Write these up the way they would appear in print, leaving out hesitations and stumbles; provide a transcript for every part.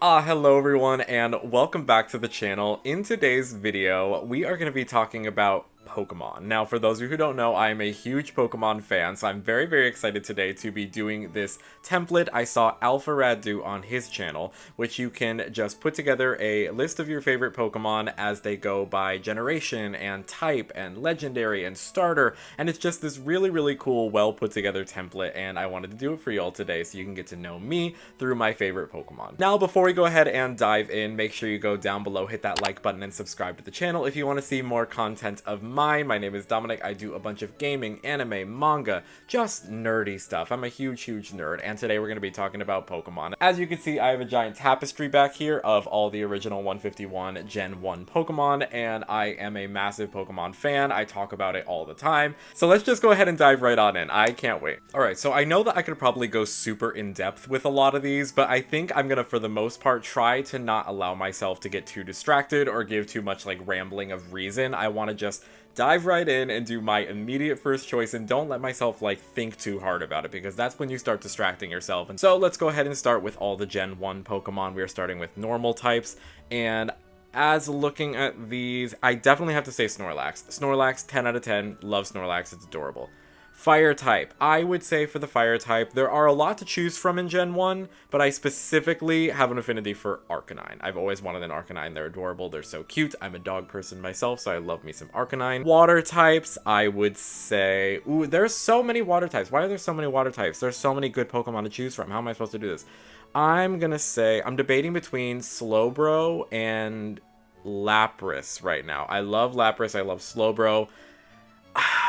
Hello everyone and welcome back to the channel. In today's video, we are going to be talking about Pokemon. Now, for those of you who don't know, I am a huge Pokemon fan, so I'm very excited today to be doing this template I saw AlphaRad do on his channel, which you can just put together a list of your favorite Pokemon as they go by generation and type and legendary and starter, and it's just this really cool, well put together template, and I wanted to do it for y'all today so you can get to know me through my favorite Pokemon. Now, before we go ahead and dive in, make sure you go down below, hit that like button, and subscribe to the channel if you want to see more content of mine. My name is Dominic. I do a bunch of gaming, anime, manga, just nerdy stuff. I'm a huge nerd, and today we're going to be talking about Pokemon. As you can see, I have a giant tapestry back here of all the original 151 Gen 1 Pokemon, and I am a massive Pokemon fan. I talk about it all the time. So let's just go ahead and dive right on in. I can't wait. Alright, so I know that I could probably go super in depth with a lot of these, but I think I'm going to, for the most part, try to not allow myself to get too distracted or give too much like rambling of reason. I want to just dive right in and do my immediate first choice and don't let myself like think too hard about it, because that's when you start distracting yourself. And so let's go ahead and start with all the Gen 1 Pokemon. We are starting with normal types, and as looking at these, I definitely have to say Snorlax. Snorlax, 10 out of 10. Love Snorlax. It's adorable. Fire type. I would say for the fire type, there are a lot to choose from in Gen 1, but I specifically have an affinity for Arcanine. I've always wanted an Arcanine. They're adorable. They're so cute. I'm a dog person myself, so I love me some Arcanine. Water types, I would say... Ooh, there's so many water types. Why are there so many water types? There's so many good Pokemon to choose from. How am I supposed to do this? I'm gonna say... I'm debating between Slowbro and Lapras right now. I love Lapras. I love Slowbro.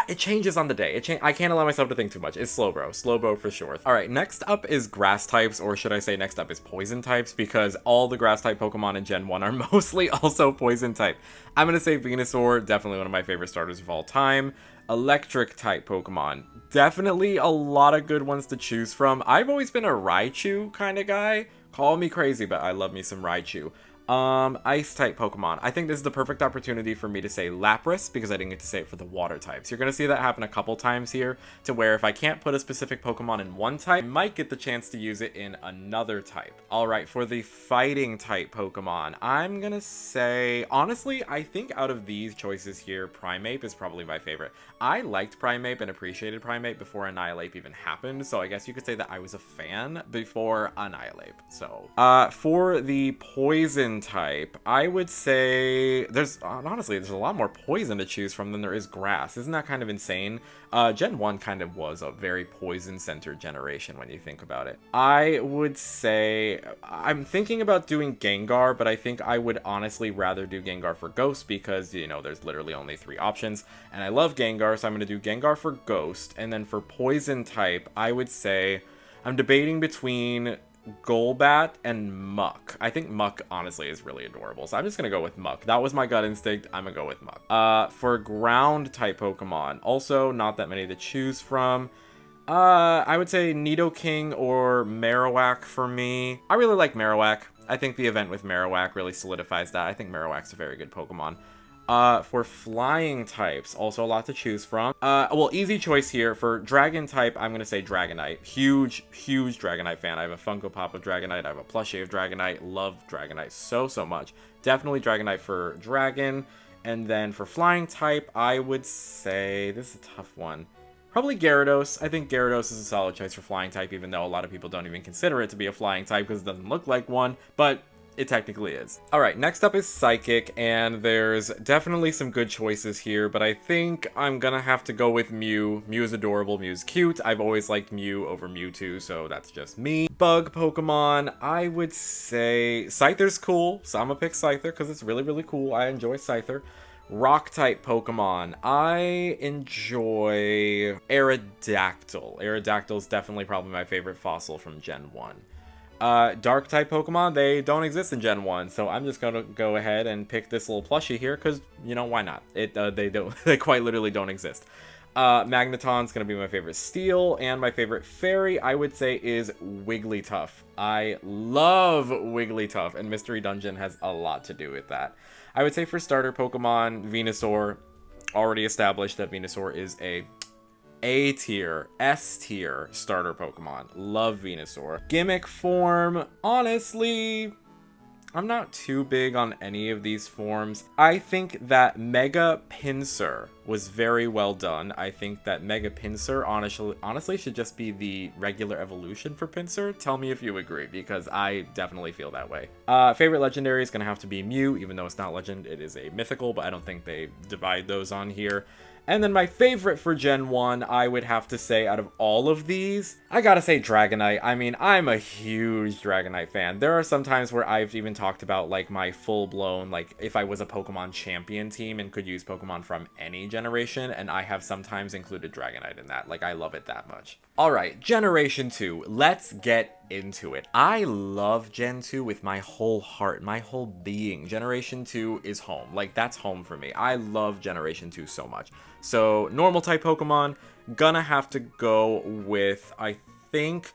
It changes on the day. I can't allow myself to think too much. It's Slowbro. Slowbro for sure. Alright, next up is grass types, or should I say next up is poison types, because all the grass type Pokemon in Gen 1 are mostly also poison type. I'm gonna say Venusaur, definitely one of my favorite starters of all time. Electric type Pokemon, definitely a lot of good ones to choose from. I've always been a Raichu kind of guy. Call me crazy, but I love me some Raichu. Ice type Pokemon. I think this is the perfect opportunity for me to say Lapras, because I didn't get to say it for the water types. You're gonna see that happen a couple times here, to where if I can't put a specific Pokemon in one type, I might get the chance to use it in another type. Alright, for the fighting type Pokemon, I'm gonna say, honestly, I think out of these choices here, Primeape is probably my favorite. I liked Primeape and appreciated Primeape before Annihilate even happened, so I guess you could say that I was a fan before Annihilate. So, for the poison type, I would say honestly, there's a lot more poison to choose from than there is grass. Isn't that kind of insane? Gen 1 kind of was a very poison-centered generation when you think about it. I would say, I'm thinking about doing Gengar, but I think I would honestly rather do Gengar for Ghost, because, you know, there's literally only 3 options, and I love Gengar, so I'm going to do Gengar for Ghost. And then for poison type, I would say, I'm debating between Golbat and Muck. I think Muck honestly is really adorable, so I'm just gonna go with Muck. That was my gut instinct. I'm gonna go with Muck. For ground type Pokemon, also not that many to choose from. I would say Nidoking or Marowak for me. I really like Marowak. I think the event with Marowak really solidifies that. I think Marowak's a very good Pokemon. For flying types, also a lot to choose from. Well, easy choice here. For dragon type, I'm gonna say Dragonite. Huge Dragonite fan. I have a Funko Pop of Dragonite. I have a plushie of Dragonite. Love Dragonite so much. Definitely Dragonite for dragon. And then for flying type, I would say, this is a tough one. Probably Gyarados. I think Gyarados is a solid choice for flying type, even though a lot of people don't even consider it to be a flying type because it doesn't look like one, but it technically is. Alright, next up is Psychic, and there's definitely some good choices here, but I think I'm gonna have to go with Mew. Mew is adorable, Mew is cute. I've always liked Mew over Mewtwo, so that's just me. Bug Pokemon, I would say Scyther's cool, so I'm gonna pick Scyther because it's really cool. I enjoy Scyther. Rock type Pokemon, I enjoy Aerodactyl. Aerodactyl is definitely probably my favorite fossil from Gen 1. Dark type Pokemon, they don't exist in Gen 1, so I'm just gonna go ahead and pick this little plushie here, because, you know, why not? They quite literally don't exist. Magneton's gonna be my favorite steel, and my favorite fairy, I would say, is Wigglytuff. I love Wigglytuff, and Mystery Dungeon has a lot to do with that. I would say for starter Pokemon, Venusaur. Already established that Venusaur is A tier, S tier starter Pokemon. Love Venusaur. Gimmick form, honestly, I'm not too big on any of these forms. I think that Mega Pinsir was very well done. I think that Mega Pinsir honestly should just be the regular evolution for Pinsir. Tell me if you agree, because I definitely feel that way. Favorite legendary is going to have to be Mew, even though it's not legend. It is a mythical, but I don't think they divide those on here. And then my favorite for Gen 1, I would have to say, out of all of these, I gotta say Dragonite. I mean, I'm a huge Dragonite fan. There are some times where I've even talked about, like, my full-blown, like, if I was a Pokemon champion team and could use Pokemon from any generation, and I have sometimes included Dragonite in that. Like, I love it that much. Alright, Generation 2. Let's get into it. I love Gen 2 with my whole heart, my whole being. Generation 2 is home. Like, that's home for me. I love Generation 2 so much. So, normal type Pokemon, gonna have to go with, I think,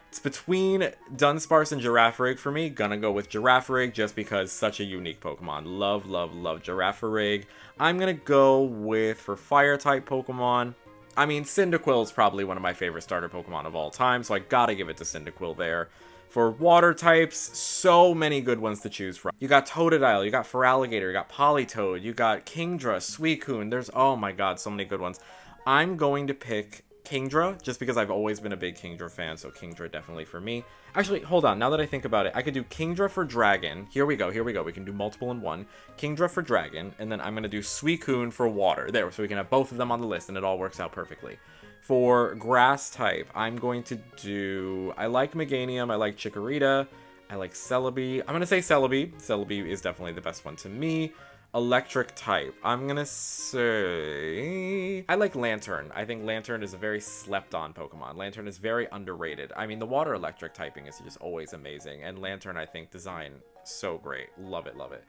it's between Dunsparce and Girafarig for me. Gonna go with Girafarig just because such a unique Pokemon. Love, love, love Girafarig. I'm gonna go with, for fire type Pokemon, I mean, Cyndaquil is probably one of my favorite starter Pokemon of all time, so I gotta give it to Cyndaquil there. For water types, so many good ones to choose from. You got Totodile, you got Feraligatr, you got Politoed, you got Kingdra, Suicune. There's, oh my god, so many good ones. I'm going to pick Kingdra, just because I've always been a big Kingdra fan, so Kingdra definitely for me. Actually, hold on, now that I think about it, I could do Kingdra for Dragon. Here we go, we can do multiple in one. Kingdra for Dragon, and then I'm going to do Suicune for Water. There, so we can have both of them on the list, and it all works out perfectly. For grass type, I'm going to do, I like Meganium, I like Chikorita, I like Celebi. I'm going to say Celebi. Celebi is definitely the best one to me. Electric type, I'm going to say, I like Lantern. I think Lantern is a very slept on Pokemon. Lantern is very underrated. I mean, the water electric typing is just always amazing. And Lantern, I think, design, so great. Love it, love it.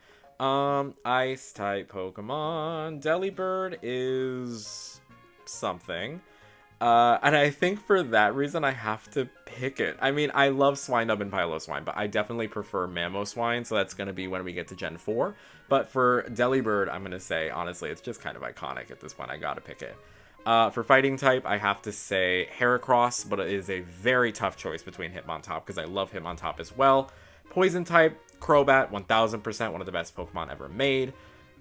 Ice type Pokemon. Delibird is something. And I think for that reason, I have to pick it. I mean, I love Swinub and Piloswine, but I definitely prefer Mamoswine, so that's going to be when we get to Gen 4. But for Delibird, I'm going to say, honestly, it's just kind of iconic at this point. I gotta pick it. For fighting type, I have to say Heracross, but it is a very tough choice between Hitmontop, because I love Hitmontop as well. Poison type, Crobat, 1000%, one of the best Pokemon ever made.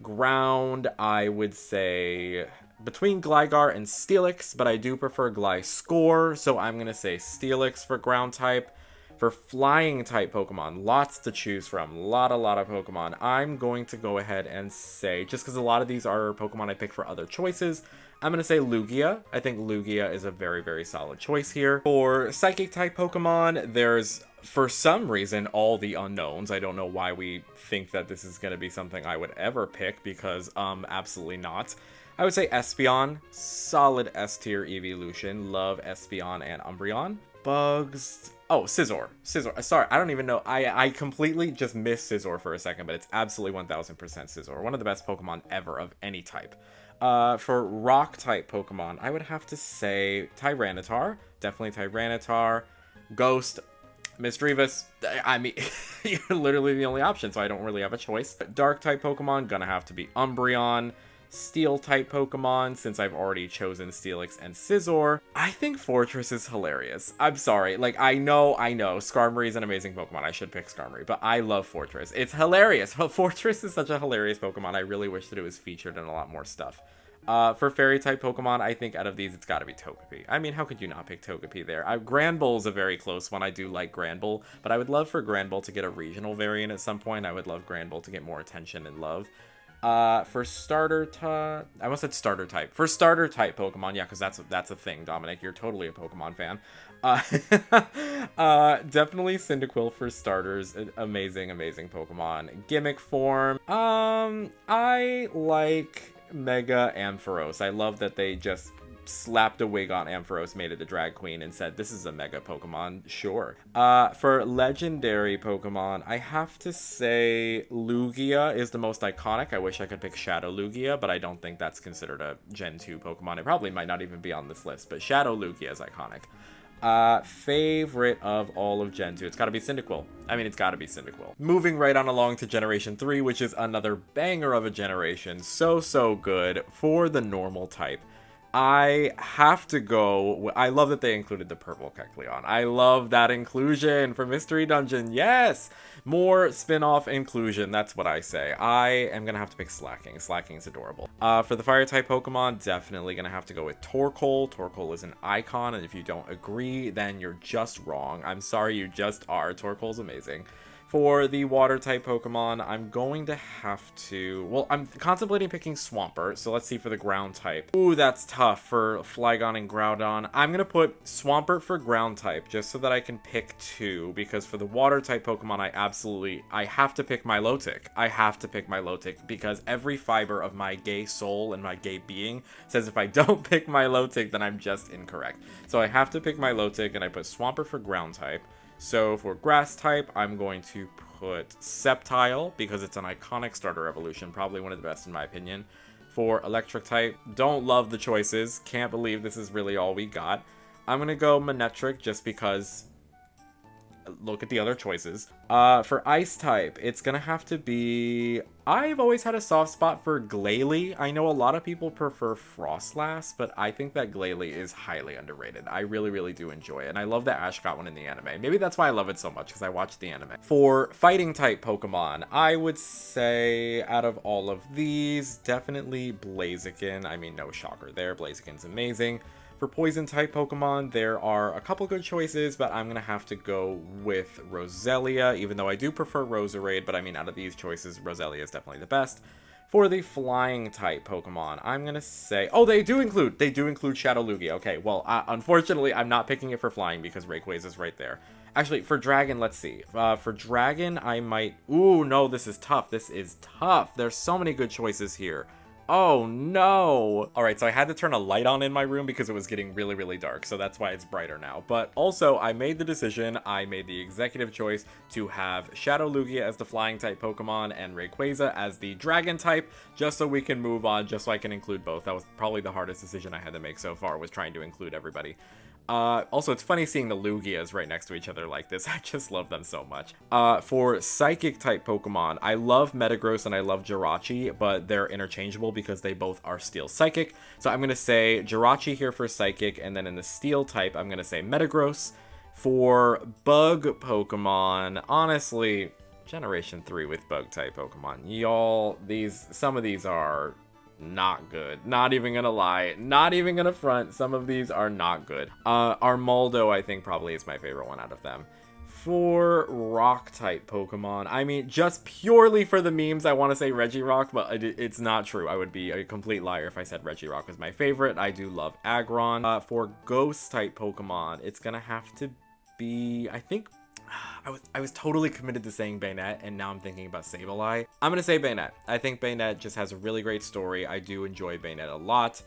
Ground, I would say between Gligar and Steelix, but I do prefer Gliscor, so I'm going to say Steelix for ground type. For flying type Pokemon, lots to choose from, lot of Pokemon. I'm going to go ahead and say, just because a lot of these are Pokemon I pick for other choices, I'm going to say Lugia. I think Lugia is a very, very solid choice here. For psychic type Pokemon, there's, for some reason, all the unknowns. I don't know why we think that this is going to be something I would ever pick, because absolutely not. I would say Espeon, solid S tier evolution. Love Espeon and Umbreon. Bugs. Oh, Scizor. Sorry, I don't even know. I completely just missed Scizor for a second, but it's absolutely 1000% Scizor. One of the best Pokemon ever of any type. For rock type Pokemon, I would have to say Tyranitar. Definitely Tyranitar. Ghost. Misdreavus. I mean, you're literally the only option, so I don't really have a choice. Dark type Pokemon, gonna have to be Umbreon. Steel type Pokemon, since I've already chosen Steelix and Scizor. I think Fortress is hilarious. I'm sorry, like, I know, Skarmory is an amazing Pokemon, I should pick Skarmory, but I love Fortress. It's hilarious. Fortress is such a hilarious Pokemon, I really wish that it was featured in a lot more stuff. For fairy type Pokemon, I think out of these, it's gotta be Togepi. I mean, how could you not pick Togepi there? Granbull is a very close one. I do like Granbull, but I would love for Granbull to get a regional variant at some point. I would love Granbull to get more attention and love. For starter type, I almost said starter type. For starter type Pokemon, yeah, because that's a thing, Dominic. You're totally a Pokemon fan. Definitely Cyndaquil for starters. Amazing Pokemon. Gimmick form. I like Mega Ampharos. I love that they just slapped a wig on Ampharos, made it the drag queen, and said, this is a Mega Pokemon, sure. For legendary Pokemon, I have to say Lugia is the most iconic. I wish I could pick Shadow Lugia, but I don't think that's considered a Gen 2 Pokemon. It probably might not even be on this list, but Shadow Lugia is iconic. Favorite of all of Gen 2, it's gotta be Cyndaquil. I mean, it's gotta be Cyndaquil. Moving right on along to Generation 3, which is another banger of a generation. So good for the normal type. I have to go. I love that they included the purple Kecleon. I love that inclusion for Mystery Dungeon. Yes! More spin-off inclusion. That's what I say. I am going to have to pick Slacking. Slacking is adorable. For the Fire-type Pokemon, definitely going to have to go with Torkoal. Torkoal is an icon, and if you don't agree, then you're just wrong. I'm sorry, you just are. Torkoal's amazing. For the Water-type Pokemon, I'm going to have to... Well, I'm contemplating picking Swampert, so let's see for the Ground-type. Ooh, that's tough for Flygon and Groudon. I'm going to put Swampert for Ground-type, just so that I can pick two, because for the Water-type Pokemon, I have to pick Milotic. I have to pick Milotic, because every fiber of my gay soul and my gay being says if I don't pick Milotic, then I'm just incorrect. So I have to pick Milotic, and I put Swampert for Ground-type. So for Grass type, I'm going to put Sceptile because it's an iconic starter evolution, probably one of the best in my opinion. For Electric type, don't love the choices, can't believe this is really all we got. I'm going to go Manectric just because look at the other choices. For Ice type, it's gonna have to be... I've always had a soft spot for Glalie. I know a lot of people prefer Frostlass, but I think that Glalie is highly underrated. I really, really do enjoy it, and I love that Ash got one in the anime. Maybe that's why I love it so much, because I watched the anime. For Fighting type Pokemon, I would say out of all of these, definitely Blaziken. I mean, no shocker there. Blaziken's amazing. For Poison-type Pokemon, there are a couple good choices, but I'm going to have to go with Roselia, even though I do prefer Roserade, but I mean, out of these choices, Roselia is definitely the best. For the Flying-type Pokemon, I'm going to say... Oh, they do include Shadow Lugia. Okay, well, unfortunately, I'm not picking it for Flying because Rayquaza is right there. Actually, for Dragon, let's see. For Dragon, I might... Ooh, no, this is tough. This is tough. There's so many good choices here. Oh no! Alright, so I had to turn a light on in my room because it was getting really, really dark, so that's why it's brighter now. But also, I made the decision, I made the executive choice to have Shadow Lugia as the Flying-type Pokemon and Rayquaza as the Dragon-type, just so we can move on, just so I can include both. That was probably the hardest decision I had to make so far, was trying to include everybody. Also, it's funny seeing the Lugias right next to each other like this. I just love them so much. For Psychic-type Pokemon, I love Metagross and I love Jirachi, but they're interchangeable because they both are Steel Psychic. So I'm going to say Jirachi here for Psychic, and then in the Steel-type, I'm going to say Metagross. For Bug Pokemon, honestly, Generation 3 with Bug-type Pokemon. Y'all, some of these are... not good. Not even gonna lie. Not even gonna front. Some of these are not good. Armaldo, I think, probably is my favorite one out of them. For Rock-type Pokemon, I mean, just purely for the memes, I want to say Regirock, but it's not true. I would be a complete liar if I said Regirock was my favorite. I do love Aggron. For Ghost-type Pokemon, it's gonna have to be, I think... I was totally committed to saying Baynet, and now I'm thinking about Sableye. I'm gonna say Baynet. I think Baynet just has a really great story. I do enjoy Baynet a lot.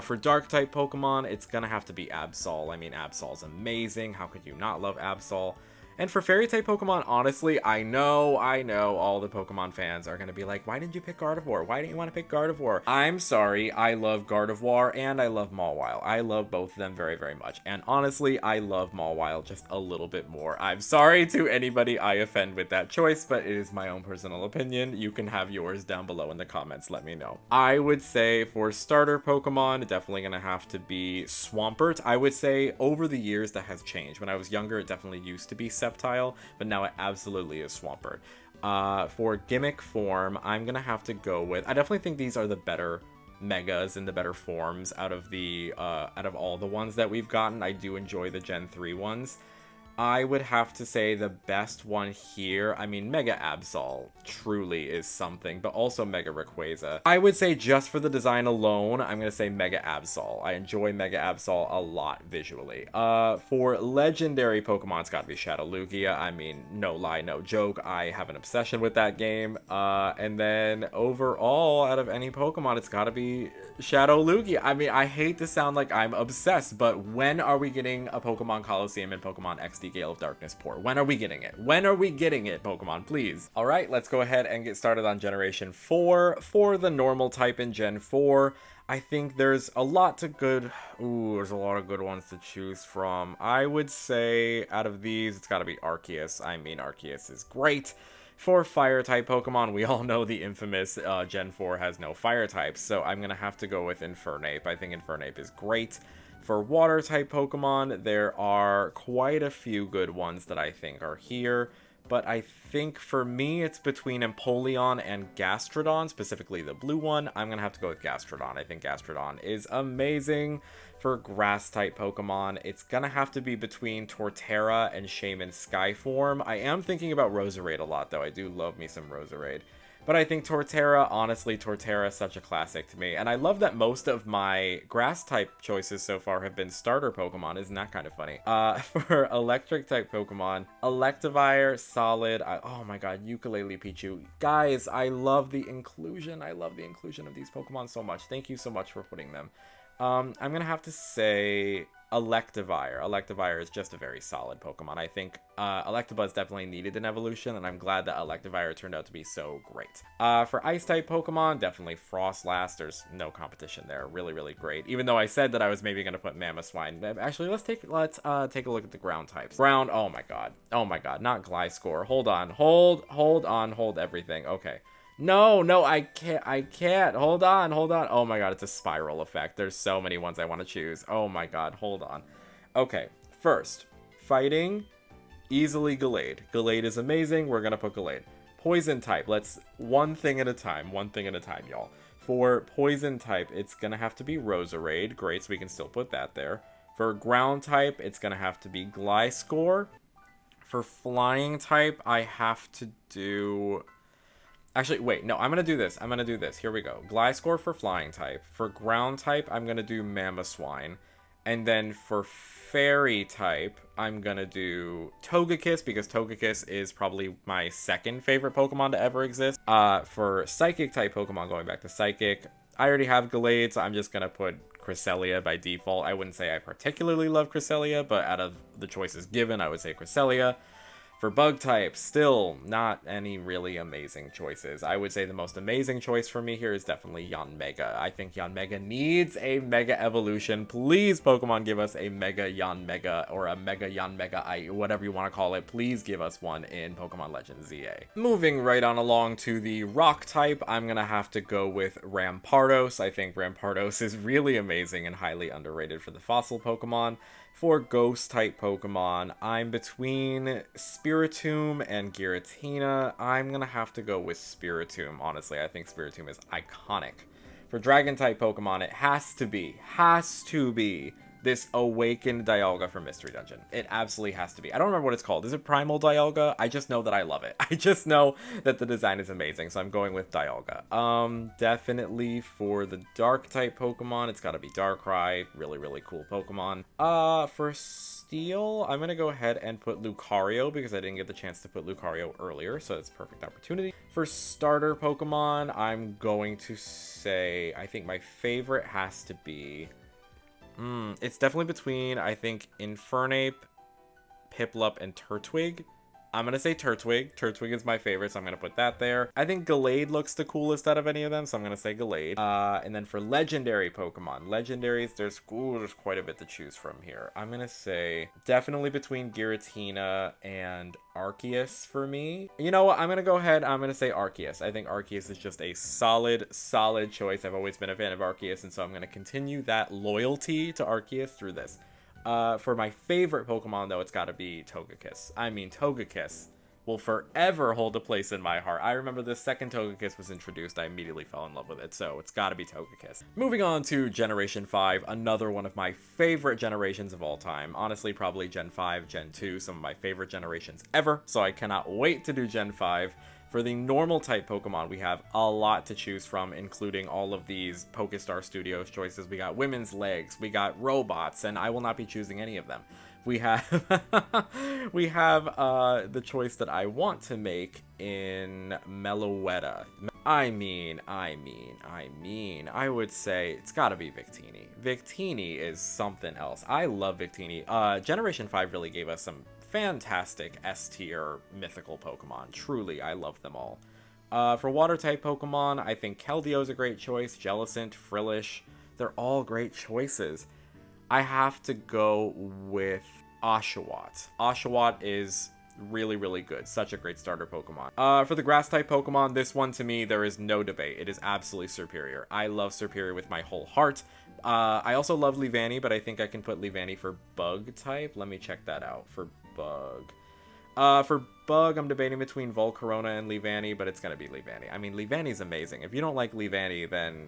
For Dark-type Pokemon, it's gonna have to be Absol. I mean, Absol's amazing. How could you not love Absol? And for Fairy-type Pokemon, honestly, I know all the Pokemon fans are going to be like, why didn't you pick Gardevoir? Why didn't you want to pick Gardevoir? I'm sorry, I love Gardevoir and I love Mawile. I love both of them very, very much. And honestly, I love Mawile just a little bit more. I'm sorry to anybody I offend with that choice, but it is my own personal opinion. You can have yours down below in the comments, let me know. I would say for starter Pokemon, definitely going to have to be Swampert. I would say over the years that has changed. When I was younger, it definitely used to be Sceptile, but now it absolutely is Swampert. For gimmick form, I'm gonna have to go with... I definitely think these are the better megas and the better forms out of all the ones that we've gotten. I do enjoy the Gen 3 ones. I would have to say the best one here, I mean, Mega Absol truly is something, but also Mega Rayquaza. I would say just for the design alone, I'm going to say Mega Absol. I enjoy Mega Absol a lot visually. For legendary Pokemon, it's got to be Shadow Lugia. I mean, no lie, no joke. I have an obsession with that game. And then overall, out of any Pokemon, it's got to be Shadow Lugia. I mean, I hate to sound like I'm obsessed, but when are we getting a Pokemon Coliseum and Pokemon XD Gale of Darkness Pour? When are we getting it? When are we getting it, Pokemon, please? All right, let's go ahead and get started on Generation 4. For the normal type in Gen 4, I think there's a lot of good ones to choose from. I would say out of these, it's got to be Arceus. I mean, Arceus is great. For fire-type Pokemon, we all know the infamous Gen 4 has no fire types, so I'm going to have to go with Infernape. I think Infernape is great. For water-type Pokemon, there are quite a few good ones that I think are here, but I think for me it's between Empoleon and Gastrodon, specifically the blue one. I'm going to have to go with Gastrodon. I think Gastrodon is amazing. For grass-type Pokemon, it's going to have to be between Torterra and Shaman Skyform. I am thinking about Roserade a lot, though. I do love me some Roserade. But I think Torterra, honestly, Torterra is such a classic to me. And I love that most of my grass-type choices so far have been starter Pokemon. Isn't that kind of funny? For electric-type Pokemon, Electivire, solid. Oh my god, Ukulele Pichu. Guys, I love the inclusion. I love the inclusion of these Pokemon so much. Thank you so much for putting them. I'm going to have to say Electivire. Electivire is just a very solid Pokemon. I think Electabuzz definitely needed an evolution, and I'm glad that Electivire turned out to be so great. For Ice-type Pokemon, definitely Frostlass. There's no competition there. Really, really great. Even though I said that I was maybe going to put Mamoswine. Actually, let's take a look at the ground types. Ground, oh my god. Oh my god, not Gliscor. Hold on. Hold everything. Okay. No, I can't. Hold on. Oh my god, it's a spiral effect. There's so many ones I want to choose. Oh my god, hold on. Okay, first, fighting, easily Gallade. Gallade is amazing. We're gonna put Gallade. Poison type, let's one thing at a time, y'all. For poison type, it's gonna have to be Roserade. Great, so we can still put that there. For ground type, it's gonna have to be Gliscor. For flying type, I have to do... Actually, wait, no, I'm going to do this. Here we go. Gliscor for flying type. For ground type, I'm going to do Mamoswine. And then for fairy type, I'm going to do Togekiss, because Togekiss is probably my second favorite Pokemon to ever exist. For psychic type Pokemon, going back to psychic, I already have Gallade, so I'm just going to put Cresselia by default. I wouldn't say I particularly love Cresselia, but out of the choices given, I would say Cresselia. For bug types, still not any really amazing choices. I would say the most amazing choice for me here is definitely Yanmega. I think Yanmega needs a Mega Evolution. Please, Pokemon, give us a Mega Yanmega or a Mega Yanmega, whatever you want to call it. Please give us one in Pokemon Legends ZA. Moving right on along to the rock type, I'm going to have to go with Rampardos. I think Rampardos is really amazing and highly underrated for the fossil Pokemon. For ghost-type Pokemon, I'm between Spiritomb and Giratina. I'm going to have to go with Spiritomb, honestly. I think Spiritomb is iconic. For Dragon-type Pokemon, it has to be this Awakened Dialga from Mystery Dungeon. It absolutely has to be. I don't remember what it's called. Is it Primal Dialga? I just know that I love it. I just know that the design is amazing, so I'm going with Dialga. Definitely for the Dark-type Pokemon, it's gotta be Darkrai. Really, really cool Pokemon. For Steel, I'm gonna go ahead and put Lucario, because I didn't get the chance to put Lucario earlier, so it's a perfect opportunity. For starter Pokemon, I'm going to say, I think my favorite has to be... it's definitely between, I think, Infernape, Piplup, and Turtwig. I'm going to say Turtwig. Turtwig is my favorite, so I'm going to put that there. I think Gallade looks the coolest out of any of them, so I'm going to say Gallade. And then for legendary Pokemon, legendaries, there's quite a bit to choose from here. I'm going to say definitely between Giratina and Arceus for me. You know what? I'm going to go ahead. I'm going to say Arceus. I think Arceus is just a solid choice. I've always been a fan of Arceus, and so I'm going to continue that loyalty to Arceus through this. For my favorite Pokemon, though, it's got to be Togekiss. I mean, Togekiss will forever hold a place in my heart. I remember the second Togekiss was introduced, I immediately fell in love with it, so it's got to be Togekiss. Moving on to Generation 5, another one of my favorite generations of all time. Honestly, probably Gen 5, Gen 2, some of my favorite generations ever, so I cannot wait to do Gen 5. For the normal type Pokemon, we have a lot to choose from, including all of these Pokestar Studios choices. We got Women's Legs, we got Robots, and I will not be choosing any of them. We have the choice that I want to make in Meloetta. I would say it's gotta be Victini. Victini is something else. I love Victini. Generation 5 really gave us some fantastic S-tier mythical Pokemon. Truly, I love them all. For water-type Pokemon, I think Keldeo is a great choice. Jellicent, Frillish, they're all great choices. I have to go with Oshawott. Oshawott is Really, really good. Such a great starter Pokemon. For the grass type Pokemon, this one to me, there is no debate. It is absolutely Serperior. I love Serperior with my whole heart. I also love Leavanny, but I think I can put Leavanny for bug type. Let me check that out for bug. For bug, I'm debating between Volcarona and Leavanny, but it's gonna be Leavanny. I mean, Leavanny's amazing. If you don't like Leavanny, then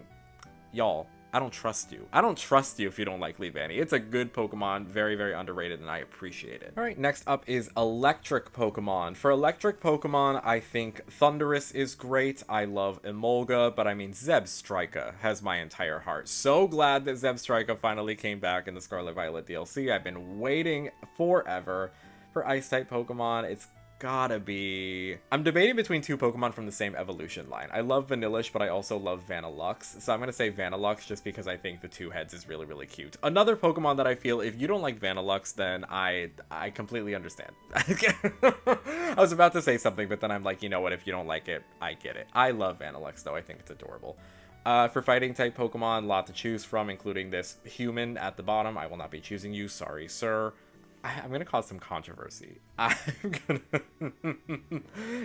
y'all, I don't trust you. I don't trust you if you don't like Leavanny. It's a good Pokemon, very, very underrated, and I appreciate it. Alright, next up is electric Pokemon. For electric Pokemon, I think Thundurus is great. I love Emolga, but I mean, Zebstrika has my entire heart. So glad that Zebstrika finally came back in the Scarlet Violet DLC. I've been waiting forever for Ice-type Pokemon. It's gotta be... I'm debating between two Pokemon from the same evolution line. I love Vanillish, but I also love Vanillux. So I'm gonna say Vanillux just because I think the two heads is really, really cute. Another Pokemon that I feel, if you don't like Vanillux, then I completely understand. I was about to say something, but then I'm like, you know what, if you don't like it, I get it. I love Vanillux, though. I think it's adorable. For fighting type Pokemon, a lot to choose from, including this human at the bottom. I will not be choosing you, sorry, sir. I'm gonna cause some controversy.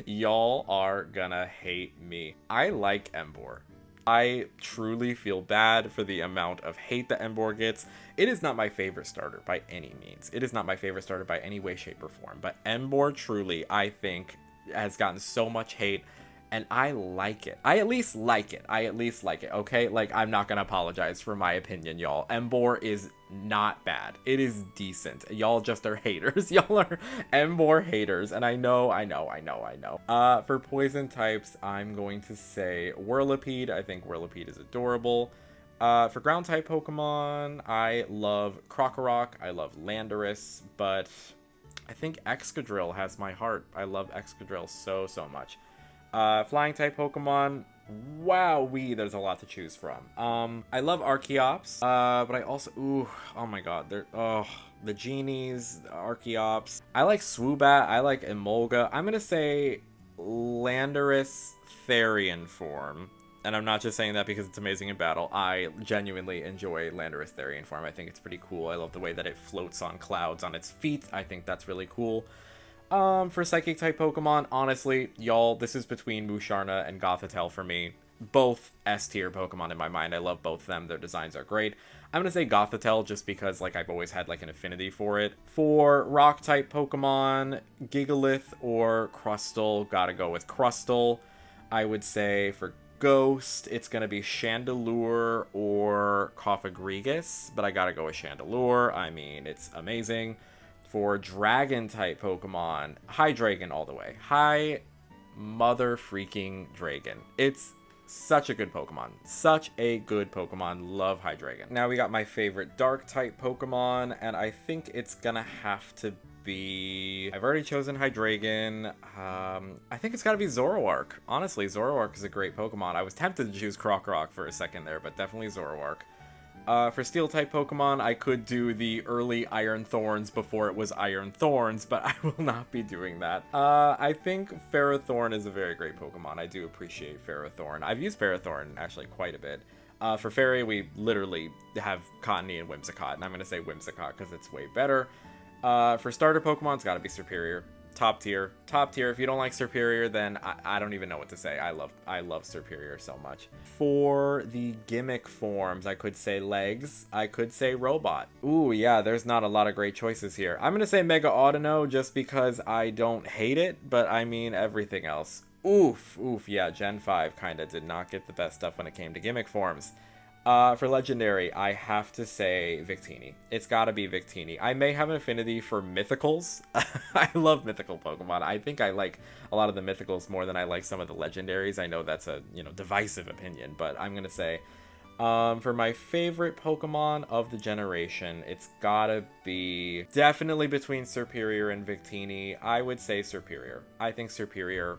Y'all are gonna hate me. I like Emboar. I truly feel bad for the amount of hate that Emboar gets. It is not my favorite starter by any means. It is not my favorite starter by any way, shape, or form. But Emboar truly, I think, has gotten so much hate. And I like it. I at least like it. Okay? Like, I'm not gonna apologize for my opinion, y'all. Emboar is not bad. It is decent. Y'all just are haters. Y'all are Emboar haters. And I know. For poison types, I'm going to say Whirlipede. I think Whirlipede is adorable. For ground type Pokemon, I love Krokorok. I love Landorus. But I think Excadrill has my heart. I love Excadrill so much. Flying type Pokemon, wowee, there's a lot to choose from. I love Archeops, but I also, oh my god, the Genies, the Archeops. I like Swoobat, I like Emolga. I'm gonna say Landorus Therian form. And I'm not just saying that because it's amazing in battle. I genuinely enjoy Landorus Therian form. I think it's pretty cool. I love the way that it floats on clouds on its feet. I think that's really cool. For Psychic type Pokemon, honestly, y'all, this is between Musharna and Gothitelle for me. Both S-tier Pokemon in my mind. I love both of them. Their designs are great. I'm gonna say Gothitelle just because, like, I've always had, like, an affinity for it. For Rock type Pokemon, Gigalith or Crustle, gotta go with Crustle. I would say for Ghost, it's gonna be Chandelure or Cofagrigus, but I gotta go with Chandelure. I mean, it's amazing. For dragon type Pokemon, Hydreigon all the way. Hi mother freaking Dragon. It's such a good Pokemon. Such a good Pokemon. Love Hydreigon. Now we got my favorite dark type Pokemon, and I think it's gonna have to be... I've already chosen Hydreigon. I think it's gotta be Zoroark. Honestly, Zoroark is a great Pokemon. I was tempted to choose Krokorok for a second there, but definitely Zoroark. For Steel-type Pokemon, I could do the early Iron Thorns before it was Iron Thorns, but I will not be doing that. I think Ferrothorn is a very great Pokemon. I do appreciate Ferrothorn. I've used Ferrothorn, actually, quite a bit. For Fairy, we literally have Cottonee and Whimsicott, and I'm going to say Whimsicott because it's way better. For starter Pokemon, it's got to be Serperior. Top tier. If you don't like Serperior, then I don't even know what to say. I love Serperior so much. For the gimmick forms, I could say Legs. I could say Robot. Ooh, yeah, there's not a lot of great choices here. I'm gonna say Mega Audino just because I don't hate it, but I mean everything else. Oof, yeah, Gen 5 kinda did not get the best stuff when it came to gimmick forms. For Legendary, I have to say Victini. It's gotta be Victini. I may have an affinity for Mythicals. I love mythical Pokemon. I think I like a lot of the Mythicals more than I like some of the Legendaries. I know that's a, divisive opinion, but I'm gonna say, for my favorite Pokemon of the generation, it's gotta be definitely between Serperior and Victini. I would say Serperior. I think Serperior...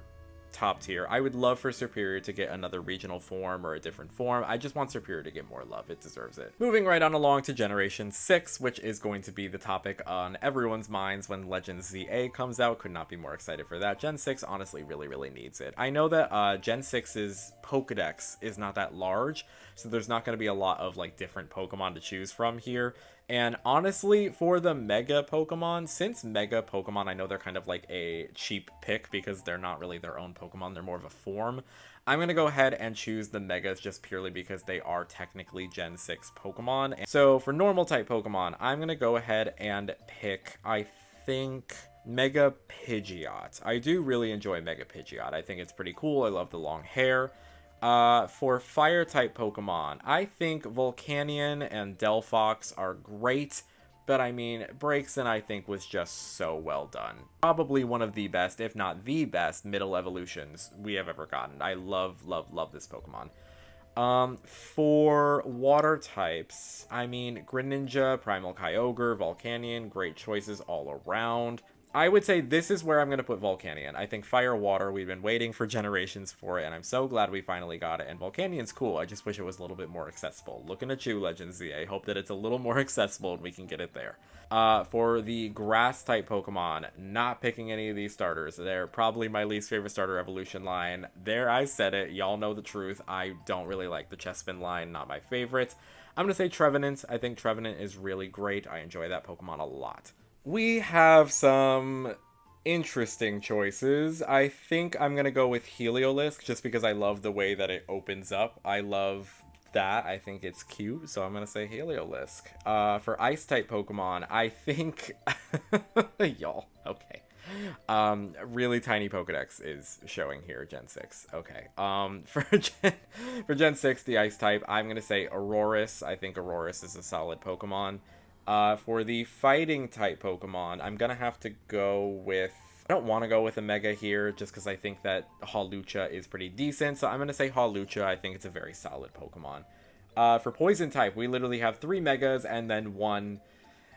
top tier. I would love for Serperior to get another regional form or a different form. I just want Serperior to get more love. It deserves it. Moving right on along to Generation 6, which is going to be the topic on everyone's minds when Legends ZA comes out. Could not be more excited for that. Gen 6 honestly really needs it. I know that Gen 6's Pokedex is not that large, so there's not going to be a lot of like different Pokemon to choose from here. And honestly, for the Mega Pokemon, since Mega Pokemon, I know they're kind of like a cheap pick because they're not really their own Pokemon, they're more of a form. I'm going to go ahead and choose the Megas just purely because they are technically Gen 6 Pokemon. So for normal type Pokemon, I'm going to go ahead and pick, I think, Mega Pidgeot. I do really enjoy Mega Pidgeot. I think it's pretty cool. I love the long hair. For fire type Pokemon, I think Volcanion and Delphox are great, but I mean, Braixen I think was just so well done. Probably one of the best, if not the best, middle evolutions we have ever gotten. I love, love, love this Pokemon. For water types, I mean, Greninja, Primal Kyogre, Volcanion, great choices all around. I would say this is where I'm going to put Volcanion. I think Fire Water, we've been waiting for generations for it, and I'm so glad we finally got it. And Volcanion's cool. I just wish it was a little bit more accessible. Looking at you, Legends ZA. Hope that it's a little more accessible and we can get it there. For the Grass-type Pokemon, not picking any of these starters. They're probably my least favorite starter evolution line. There, I said it. Y'all know the truth. I don't really like the Chespin line. Not my favorite. I'm going to say Trevenant. I think Trevenant is really great. I enjoy that Pokemon a lot. We have some interesting choices. I think I'm going to go with Heliolisk just because I love the way that it opens up. I love that. I think it's cute, so I'm going to say Heliolisk. For Ice-type Pokemon, I think... Y'all, okay. Really tiny Pokedex is showing here, Gen 6. Okay. For Gen 6, the Ice-type, I'm going to say Aurorus. I think Aurorus is a solid Pokemon. For the fighting type Pokemon, I'm gonna have to go with... I don't want to go with a Mega here, just because I think that Hawlucha is pretty decent, so I'm gonna say Hawlucha. I think it's a very solid Pokemon. For Poison type, we literally have 3 Megas and then 1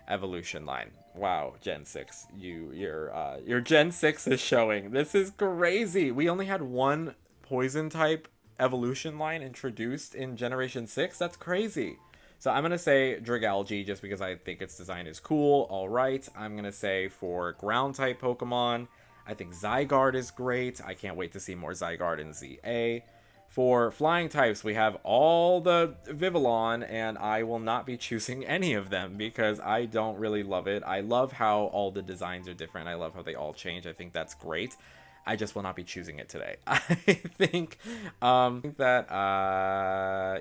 evolution line. Wow, Gen 6. Your Gen 6 is showing. This is crazy! We only had 1 Poison type evolution line introduced in Generation 6? That's crazy! So I'm going to say Dragalge just because I think its design is cool. All right. I'm going to say for ground-type Pokemon, I think Zygarde is great. I can't wait to see more Zygarde in ZA. For flying types, we have all the Vivillon, and I will not be choosing any of them because I don't really love it. I love how all the designs are different. I love how they all change. I think that's great. I just will not be choosing it today. I think that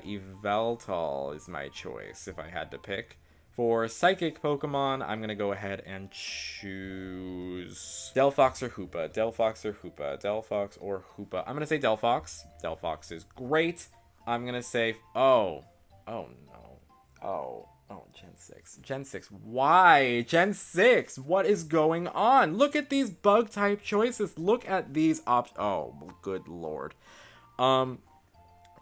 Yveltal is my choice if I had to pick. For Psychic Pokemon, I'm going to go ahead and choose Delphox or Hoopa. Delphox or Hoopa. Delphox or Hoopa. I'm going to say Delphox. Delphox is great. I'm going to say... Oh no. Oh, Gen 6. Gen 6. Why? Gen 6! What is going on? Look at these bug-type choices. Look at these options. Oh, good lord.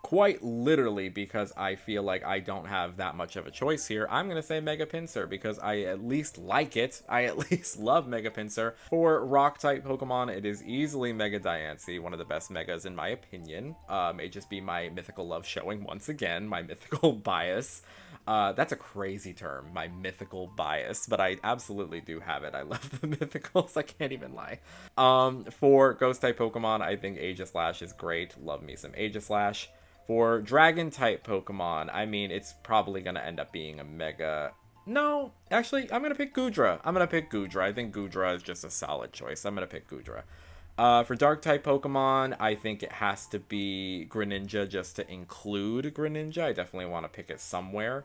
Quite literally, because I feel like I don't have that much of a choice here, I'm going to say Mega Pinsir, because I at least like it. I at least love Mega Pinsir. For Rock-type Pokemon, it is easily Mega Diancie, one of the best Megas in my opinion. May just be my mythical love showing once again, my mythical bias. That's a crazy term, my mythical bias, but I absolutely do have it. I love the mythicals, I can't even lie. For Ghost-type Pokemon, I think Aegislash is great. Love me some Aegislash. For Dragon-type Pokemon, I mean, it's probably going to end up being a Mega... No, actually, I'm going to pick Goodra. I think Goodra is just a solid choice. I'm going to pick Goodra. For Dark-type Pokemon, I think it has to be Greninja just to include Greninja. I definitely want to pick it somewhere.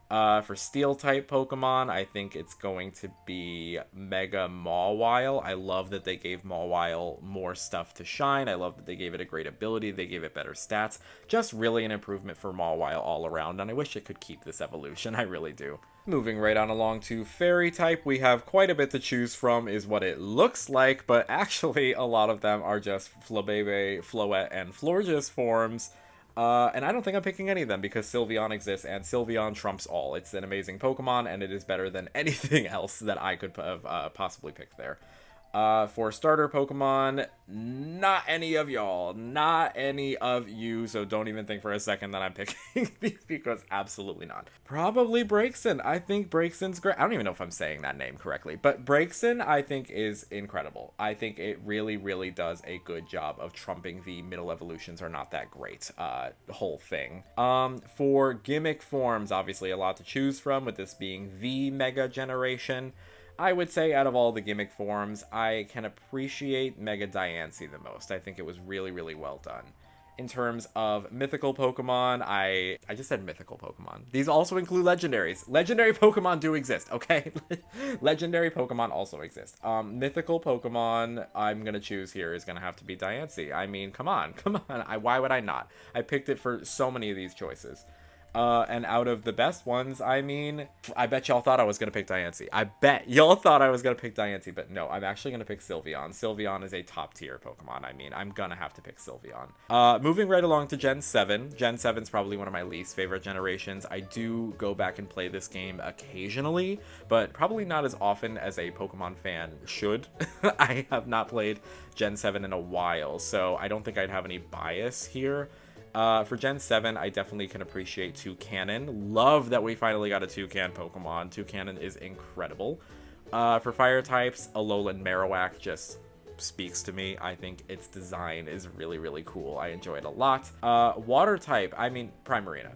For Steel-type Pokemon, I think it's going to be Mega Mawile. I love that they gave Mawile more stuff to shine. I love that they gave it a great ability. They gave it better stats. Just really an improvement for Mawile all around, and I wish it could keep this evolution. I really do. Moving right on along to Fairy-type, we have quite a bit to choose from, is what it looks like, but actually a lot of them are just Flabebe, Floette, and Florges forms. And I don't think I'm picking any of them because Sylveon exists, and Sylveon trumps all. It's an amazing Pokemon, and it is better than anything else that I could have possibly picked there. For starter Pokemon, not any of y'all. Not any of you, so don't even think for a second that I'm picking these because absolutely not. Probably Braixen. I think Braixen's great. I don't even know if I'm saying that name correctly, but Braixen I think is incredible. I think it really, really does a good job of trumping the middle evolutions are not that great whole thing. For gimmick forms, obviously a lot to choose from, with this being the Mega generation. I would say out of all the gimmick forms, I can appreciate Mega Diancie the most. I think it was really, really well done. In terms of mythical Pokemon, I just said mythical Pokemon. These also include legendaries. Legendary Pokemon do exist, okay? Legendary Pokemon also exist. Mythical Pokemon I'm gonna choose here is gonna have to be Diancie. I mean, come on. Why would I not? I picked it for so many of these choices. And out of the best ones, I mean, I bet y'all thought I was going to pick Diancie. I bet y'all thought I was going to pick Diancie, but no, I'm actually going to pick Sylveon. Sylveon is a top tier Pokemon. I mean, I'm going to have to pick Sylveon. Moving right along to Gen 7. Gen 7 is probably one of my least favorite generations. I do go back and play this game occasionally, but probably not as often as a Pokemon fan should. I have not played Gen 7 in a while, so I don't think I'd have any bias here. For Gen 7, I definitely can appreciate Toucannon. Love that we finally got a Toucan Pokemon. Toucannon is incredible. For fire types, Alolan Marowak just speaks to me. I think its design is really, really cool. I enjoy it a lot. Water type, I mean, Primarina.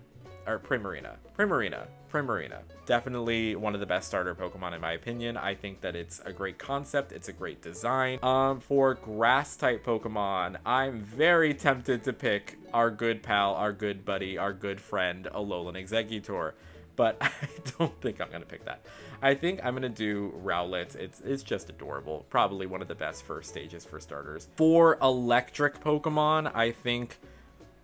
Definitely one of the best starter Pokemon in my opinion. I think that it's a great concept. It's a great design. For grass type Pokemon, I'm very tempted to pick our good pal, our good buddy, our good friend, Alolan Exeggutor. But I don't think I'm going to pick that. I think I'm going to do Rowlet. It's just adorable. Probably one of the best first stages for starters. For electric Pokemon, I think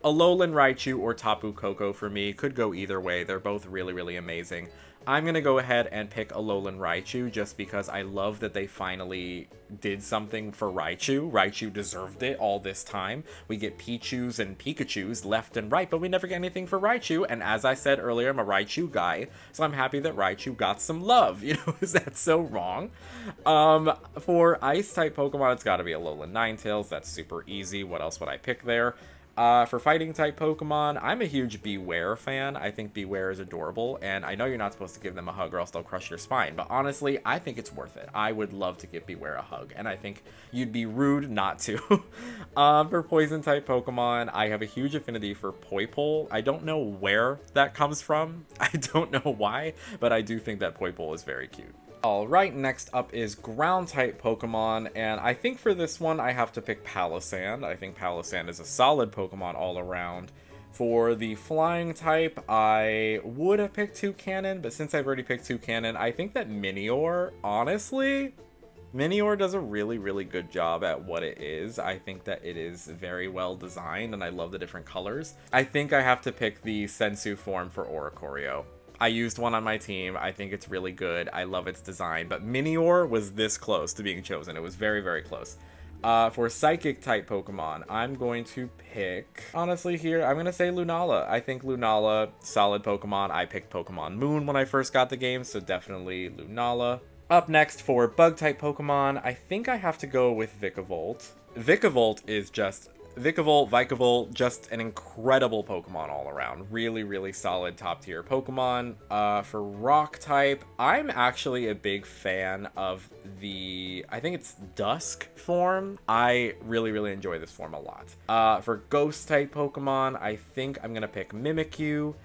Alolan Raichu or Tapu Koko for me could go either way. They're both really, really amazing. I'm going to go ahead and pick Alolan Raichu just because I love that they finally did something for Raichu. Raichu deserved it all this time. We get Pichus and Pikachus left and right, but we never get anything for Raichu. And as I said earlier, I'm a Raichu guy, so I'm happy that Raichu got some love. You know, is that so wrong? For Ice-type Pokemon, it's got to be Alolan Ninetales. That's super easy. What else would I pick there? For fighting type Pokemon, I'm a huge Beware fan. I think Beware is adorable, and I know you're not supposed to give them a hug or else they'll crush your spine, but honestly, I think it's worth it. I would love to give Beware a hug, and I think you'd be rude not to. For poison type Pokemon, I have a huge affinity for Poipole. I don't know where that comes from. I don't know why, but I do think that Poipole is very cute. Alright, next up is ground-type Pokemon, and I think for this one I have to pick Palossand. I think Palossand is a solid Pokemon all around. For the flying type, I would have picked Toucannon, but since I've already picked Toucannon, I think that Minior, honestly, Minior does a really, really good job at what it is. I think that it is very well designed, and I love the different colors. I think I have to pick the Sensu form for Oricorio. I used one on my team. I think it's really good. I love its design, but Minior was this close to being chosen. It was very, very close. For psychic type Pokemon, I'm going to pick, honestly here, I'm going to say Lunala. I think Lunala, solid Pokemon. I picked Pokemon Moon when I first got the game, so definitely Lunala. Up next for bug type Pokemon, I think I have to go with Vikavolt. Vikavolt is just Vikavolt, just an incredible Pokemon all around. Really, really solid top tier Pokemon. For rock type, I'm actually a big fan of the, I think it's Dusk form. I really, really enjoy this form a lot. For ghost type Pokemon, I think I'm going to pick Mimikyu.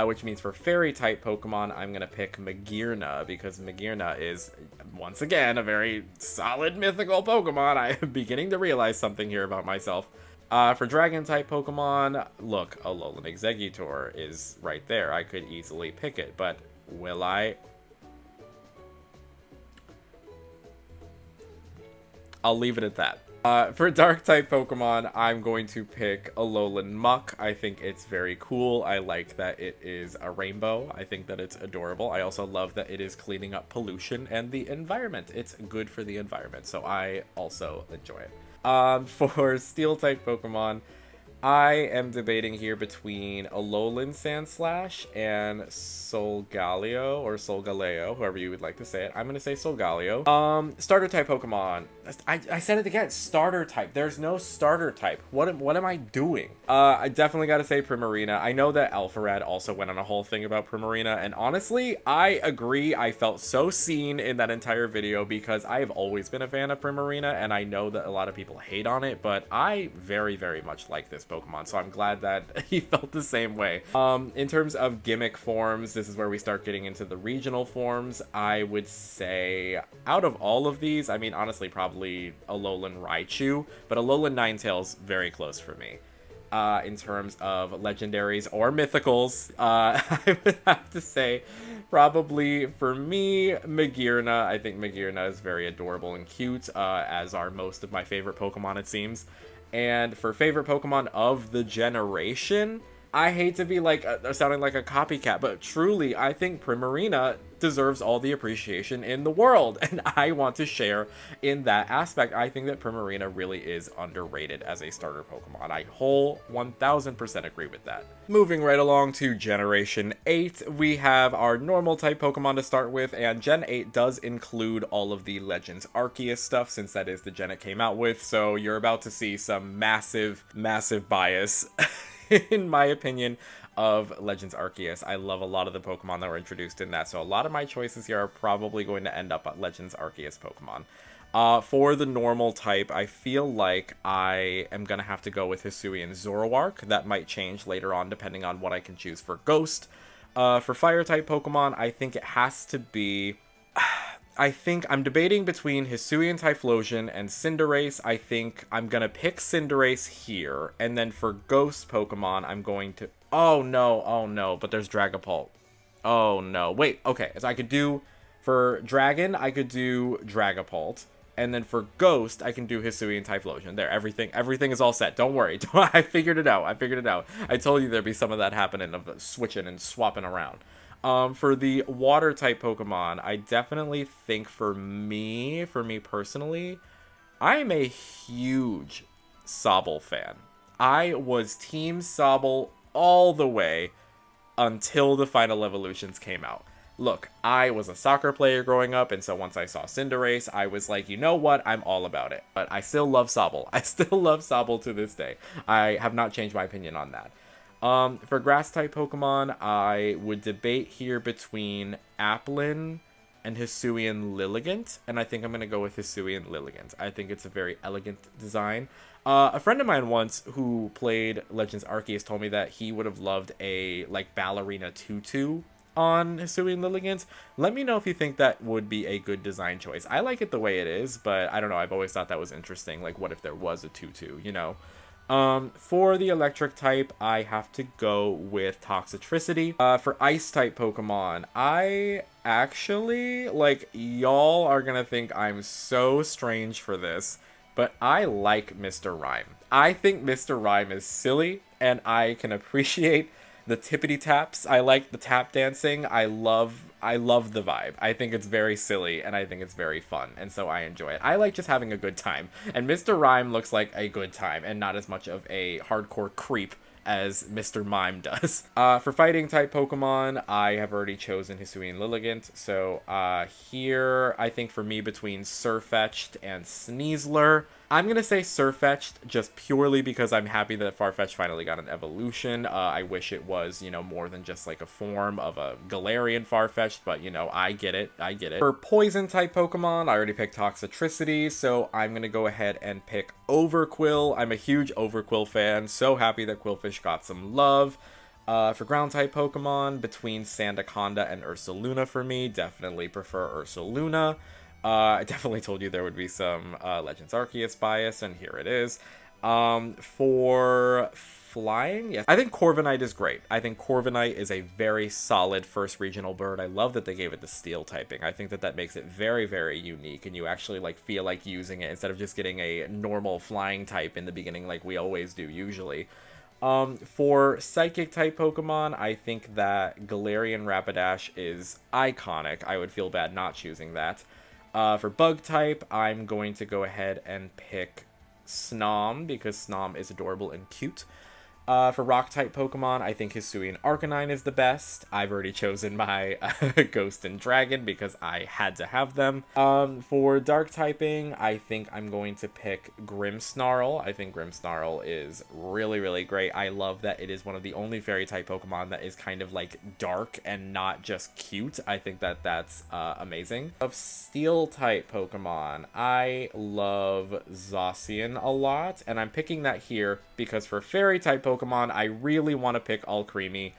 Which means for fairy type Pokemon, I'm going to pick Magearna, because Magearna is, once again, a very solid mythical Pokemon. I am beginning to realize something here about myself. For dragon type Pokemon, look, Alolan Exeggutor is right there. I could easily pick it, but will I? I'll leave it at that. For dark type Pokemon, I'm going to pick Alolan Muck. I think it's very cool. I like that it is a rainbow. I think that it's adorable. I also love that it is cleaning up pollution and the environment. It's good for the environment, so I also enjoy it. For steel type Pokemon, I am debating here between Alolan Sandslash and Solgaleo, or Solgaleo, however you would like to say it. I'm gonna say Solgaleo. Starter type Pokemon. I said it again, starter type. There's no starter type. What am I doing? I definitely gotta say Primarina. I know that Alpharad also went on a whole thing about Primarina, and honestly, I agree. I felt so seen in that entire video because I have always been a fan of Primarina, and I know that a lot of people hate on it, but I very, very much like this Pokemon, so I'm glad that he felt the same way. In terms of gimmick forms, this is where we start getting into the regional forms. I would say, out of all of these, I mean, honestly, probably Alolan Raichu, but Alolan Ninetales, very close for me. In terms of legendaries or mythicals, I would have to say probably for me, Magearna. I think Magearna is very adorable and cute, as are most of my favorite Pokemon, it seems. And for favorite Pokemon of the generation, I hate to be like sounding like a copycat, but truly, I think Primarina deserves all the appreciation in the world, and I want to share in that aspect. I think that Primarina really is underrated as a starter Pokemon. I whole 1000% agree with that. Moving right along to Generation 8, we have our normal type Pokemon to start with, and Gen 8 does include all of the Legends Arceus stuff, since that is the gen it came out with, so you're about to see some massive, massive bias in my opinion, of Legends Arceus. I love a lot of the Pokemon that were introduced in that, so a lot of my choices here are probably going to end up at Legends Arceus Pokemon. For the normal type, I feel like I am going to have to go with Hisuian Zoroark. That might change later on depending on what I can choose for Ghost. For fire type Pokemon, I think it has to be... I think I'm debating between Hisuian Typhlosion and Cinderace. I think I'm going to pick Cinderace here. And then for Ghost Pokemon, I'm going to... Oh, no. But there's Dragapult. Oh, no. Wait, okay. So I could do... For Dragon, I could do Dragapult. And then for Ghost, I can do Hisuian Typhlosion. There, everything is all set. Don't worry. I figured it out. I told you there'd be some of that happening, of switching and swapping around. For the water type Pokemon, I definitely think for me personally, I'm a huge Sobble fan. I was Team Sobble all the way until the final evolutions came out. Look, I was a soccer player growing up, and so once I saw Cinderace, I was like, you know what, I'm all about it. But I still love Sobble. I still love Sobble to this day. I have not changed my opinion on that. For grass-type Pokemon, I would debate here between Applin and Hisuian Lilligant, and I think I'm going to go with Hisuian Lilligant. I think it's a very elegant design. A friend of mine once who played Legends Arceus told me that he would have loved a, like, ballerina tutu on Hisuian Lilligant. Let me know if you think that would be a good design choice. I like it the way it is, but I don't know, I've always thought that was interesting. Like, what if there was a tutu, you know? For the electric type, I have to go with Toxtricity. For ice type Pokemon, I actually, like, y'all are gonna think I'm so strange for this, but I like Mr. Rhyme. I think Mr. Rhyme is silly, and I can appreciate the tippity taps. I like the tap dancing. I love the vibe. I think it's very silly, and I think it's very fun, and so I enjoy it. I like just having a good time, and Mr. Rhyme looks like a good time, and not as much of a hardcore creep as Mr. Mime does. For fighting type Pokemon, I have already chosen Hisuian Lilligant, so here, I think for me, between Sirfetch'd and Sneasler, I'm going to say Sirfetch'd just purely because I'm happy that Farfetch'd finally got an evolution. I wish it was, you know, more than just like a form of a Galarian Farfetch'd, but, you know, I get it. For poison-type Pokemon, I already picked Toxtricity, so I'm going to go ahead and pick Overquill. I'm a huge Overquill fan, so happy that Quillfish got some love. For ground-type Pokemon, between Sandaconda and Ursaluna for me, definitely prefer Ursaluna. I definitely told you there would be some Legends Arceus bias, and here it is. For flying, yes, I think Corviknight is great. I think Corviknight is a very solid first regional bird. I love that they gave it the steel typing. I think that that makes it very, very unique, and you actually like feel like using it instead of just getting a normal flying type in the beginning like we always do usually. For psychic type Pokemon, I think that Galarian Rapidash is iconic. I would feel bad not choosing that. For bug type, I'm going to go ahead and pick Snom, because Snom is adorable and cute. For rock-type Pokemon, I think Hisuian Arcanine is the best. I've already chosen my Ghost and Dragon because I had to have them. For dark-typing, I think I'm going to pick Grimmsnarl. I think Grimmsnarl is really, really great. I love that it is one of the only fairy-type Pokemon that is kind of like dark and not just cute. I think that that's amazing. Of Steel-type Pokemon, I love Zacian a lot, and I'm picking that here because for fairy-type Pokemon, I really want to pick Alcremie.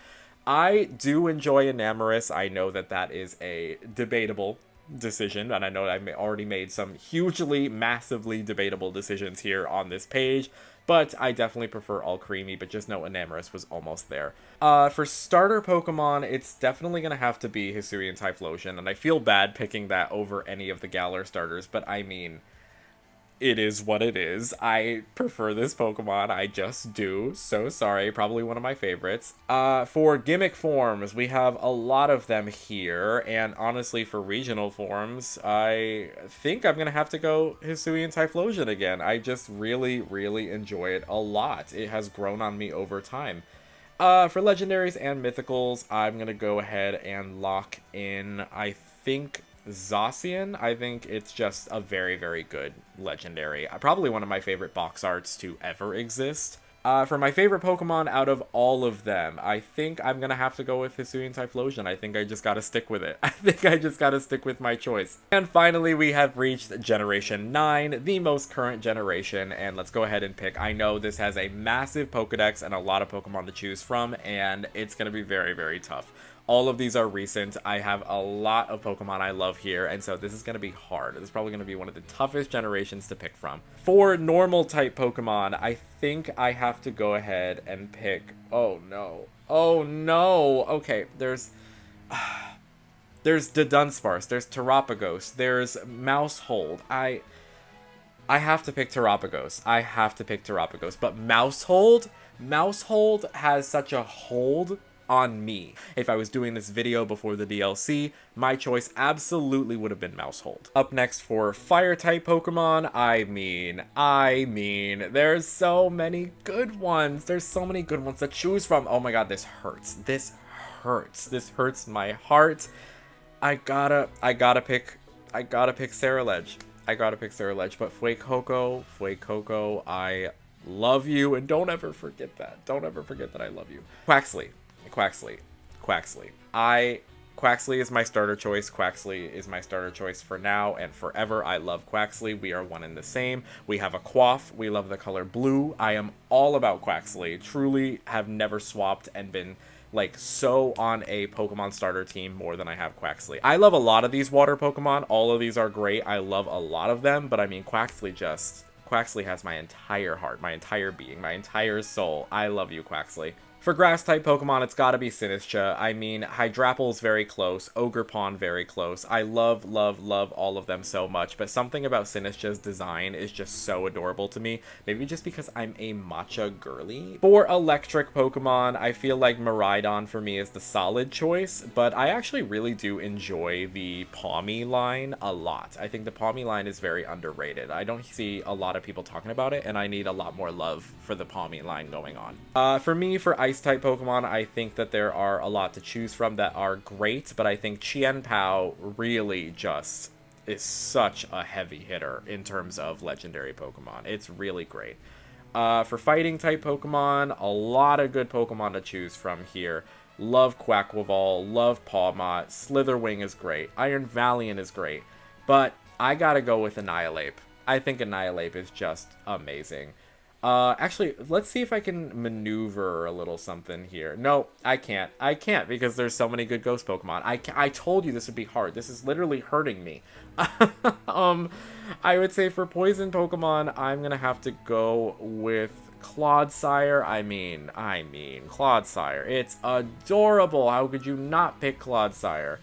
I do enjoy Enamorus. I know that that is a debatable decision, and I know I've already made some hugely, massively debatable decisions here on this page, but I definitely prefer Alcremie, but just know Enamorus was almost there. For starter Pokemon, it's definitely going to have to be Hisuian Typhlosion, and I feel bad picking that over any of the Galar starters, but I mean, it is what it is. I prefer this Pokemon. I just do. So sorry. Probably one of my favorites. For gimmick forms, we have a lot of them here. And honestly, for regional forms, I think I'm going to have to go Hisuian Typhlosion again. I just really, really enjoy it a lot. It has grown on me over time. For legendaries and mythicals, I'm going to go ahead and lock in, I think, Zacian. I think it's just a very, very good legendary. Probably one of my favorite box arts to ever exist. For my favorite Pokemon out of all of them, I think I'm going to have to go with Hisuian Typhlosion. I think I just got to stick with it. I think I just got to stick with my choice. And finally, we have reached Generation 9, the most current generation, and let's go ahead and pick. I know this has a massive Pokedex and a lot of Pokemon to choose from, and it's going to be very, very tough. All of these are recent. I have a lot of Pokemon I love here, and so this is going to be hard. This is probably going to be one of the toughest generations to pick from. For normal type Pokemon, I think I have to go ahead and pick... Oh, no. Oh, no. Okay, there's Dunsparce, there's Terapagos, there's Mousehold. I have to pick Terapagos. I have to pick Terapagos, but Mousehold has such a hold on me. If I was doing this video before the DLC, my choice absolutely would have been Mousehold. Up next for fire-type Pokemon, I mean, there's so many good ones. There's so many good ones to choose from. Oh my god, this hurts. This hurts. This hurts my heart. I gotta pick Ceruledge. I gotta pick Ceruledge, but Fuecoco, I love you, and don't ever forget that. Don't ever forget that I love you. Quaxly. Quaxly is my starter choice. Quaxly is my starter choice for now and forever. I love Quaxly. We are one and the same. We have a Quaff. We love the color blue. I am all about Quaxly. Truly have never swapped and been like so on a Pokemon starter team more than I have Quaxly. I love a lot of these water Pokemon. All of these are great. I love a lot of them, but I mean Quaxly has my entire heart, my entire being, my entire soul. I love you, Quaxly. For grass-type Pokemon, it's gotta be Sinistcha. I mean, Hydrapple's very close, Ogerpon very close. I love all of them so much, but something about Sinistcha's design is just so adorable to me. Maybe just because I'm a Matcha girly. For electric Pokemon, I feel like Miraidon for me is the solid choice, but I actually really do enjoy the Pawmi line a lot. I think the Pawmi line is very underrated. I don't see a lot of people talking about it, and I need a lot more love for the Pawmi line going on. For me, for Ice-type Pokemon, I think that there are a lot to choose from that are great, but I think Qianpao really just is such a heavy hitter in terms of legendary Pokemon. It's really great. For fighting-type Pokemon, a lot of good Pokemon to choose from here. Love Quaquaval, love Pawmot, Slitherwing is great, Iron Valiant is great, but I gotta go with Annihilape. I think Annihilape is just amazing. Actually, let's see if I can maneuver a little something here. No, I can't. I can't because there's so many good ghost Pokemon. I told you this would be hard. This is literally hurting me. I would say for poison Pokemon, I'm gonna have to go with Clodsire. I mean, Clodsire. It's adorable. How could you not pick Clodsire?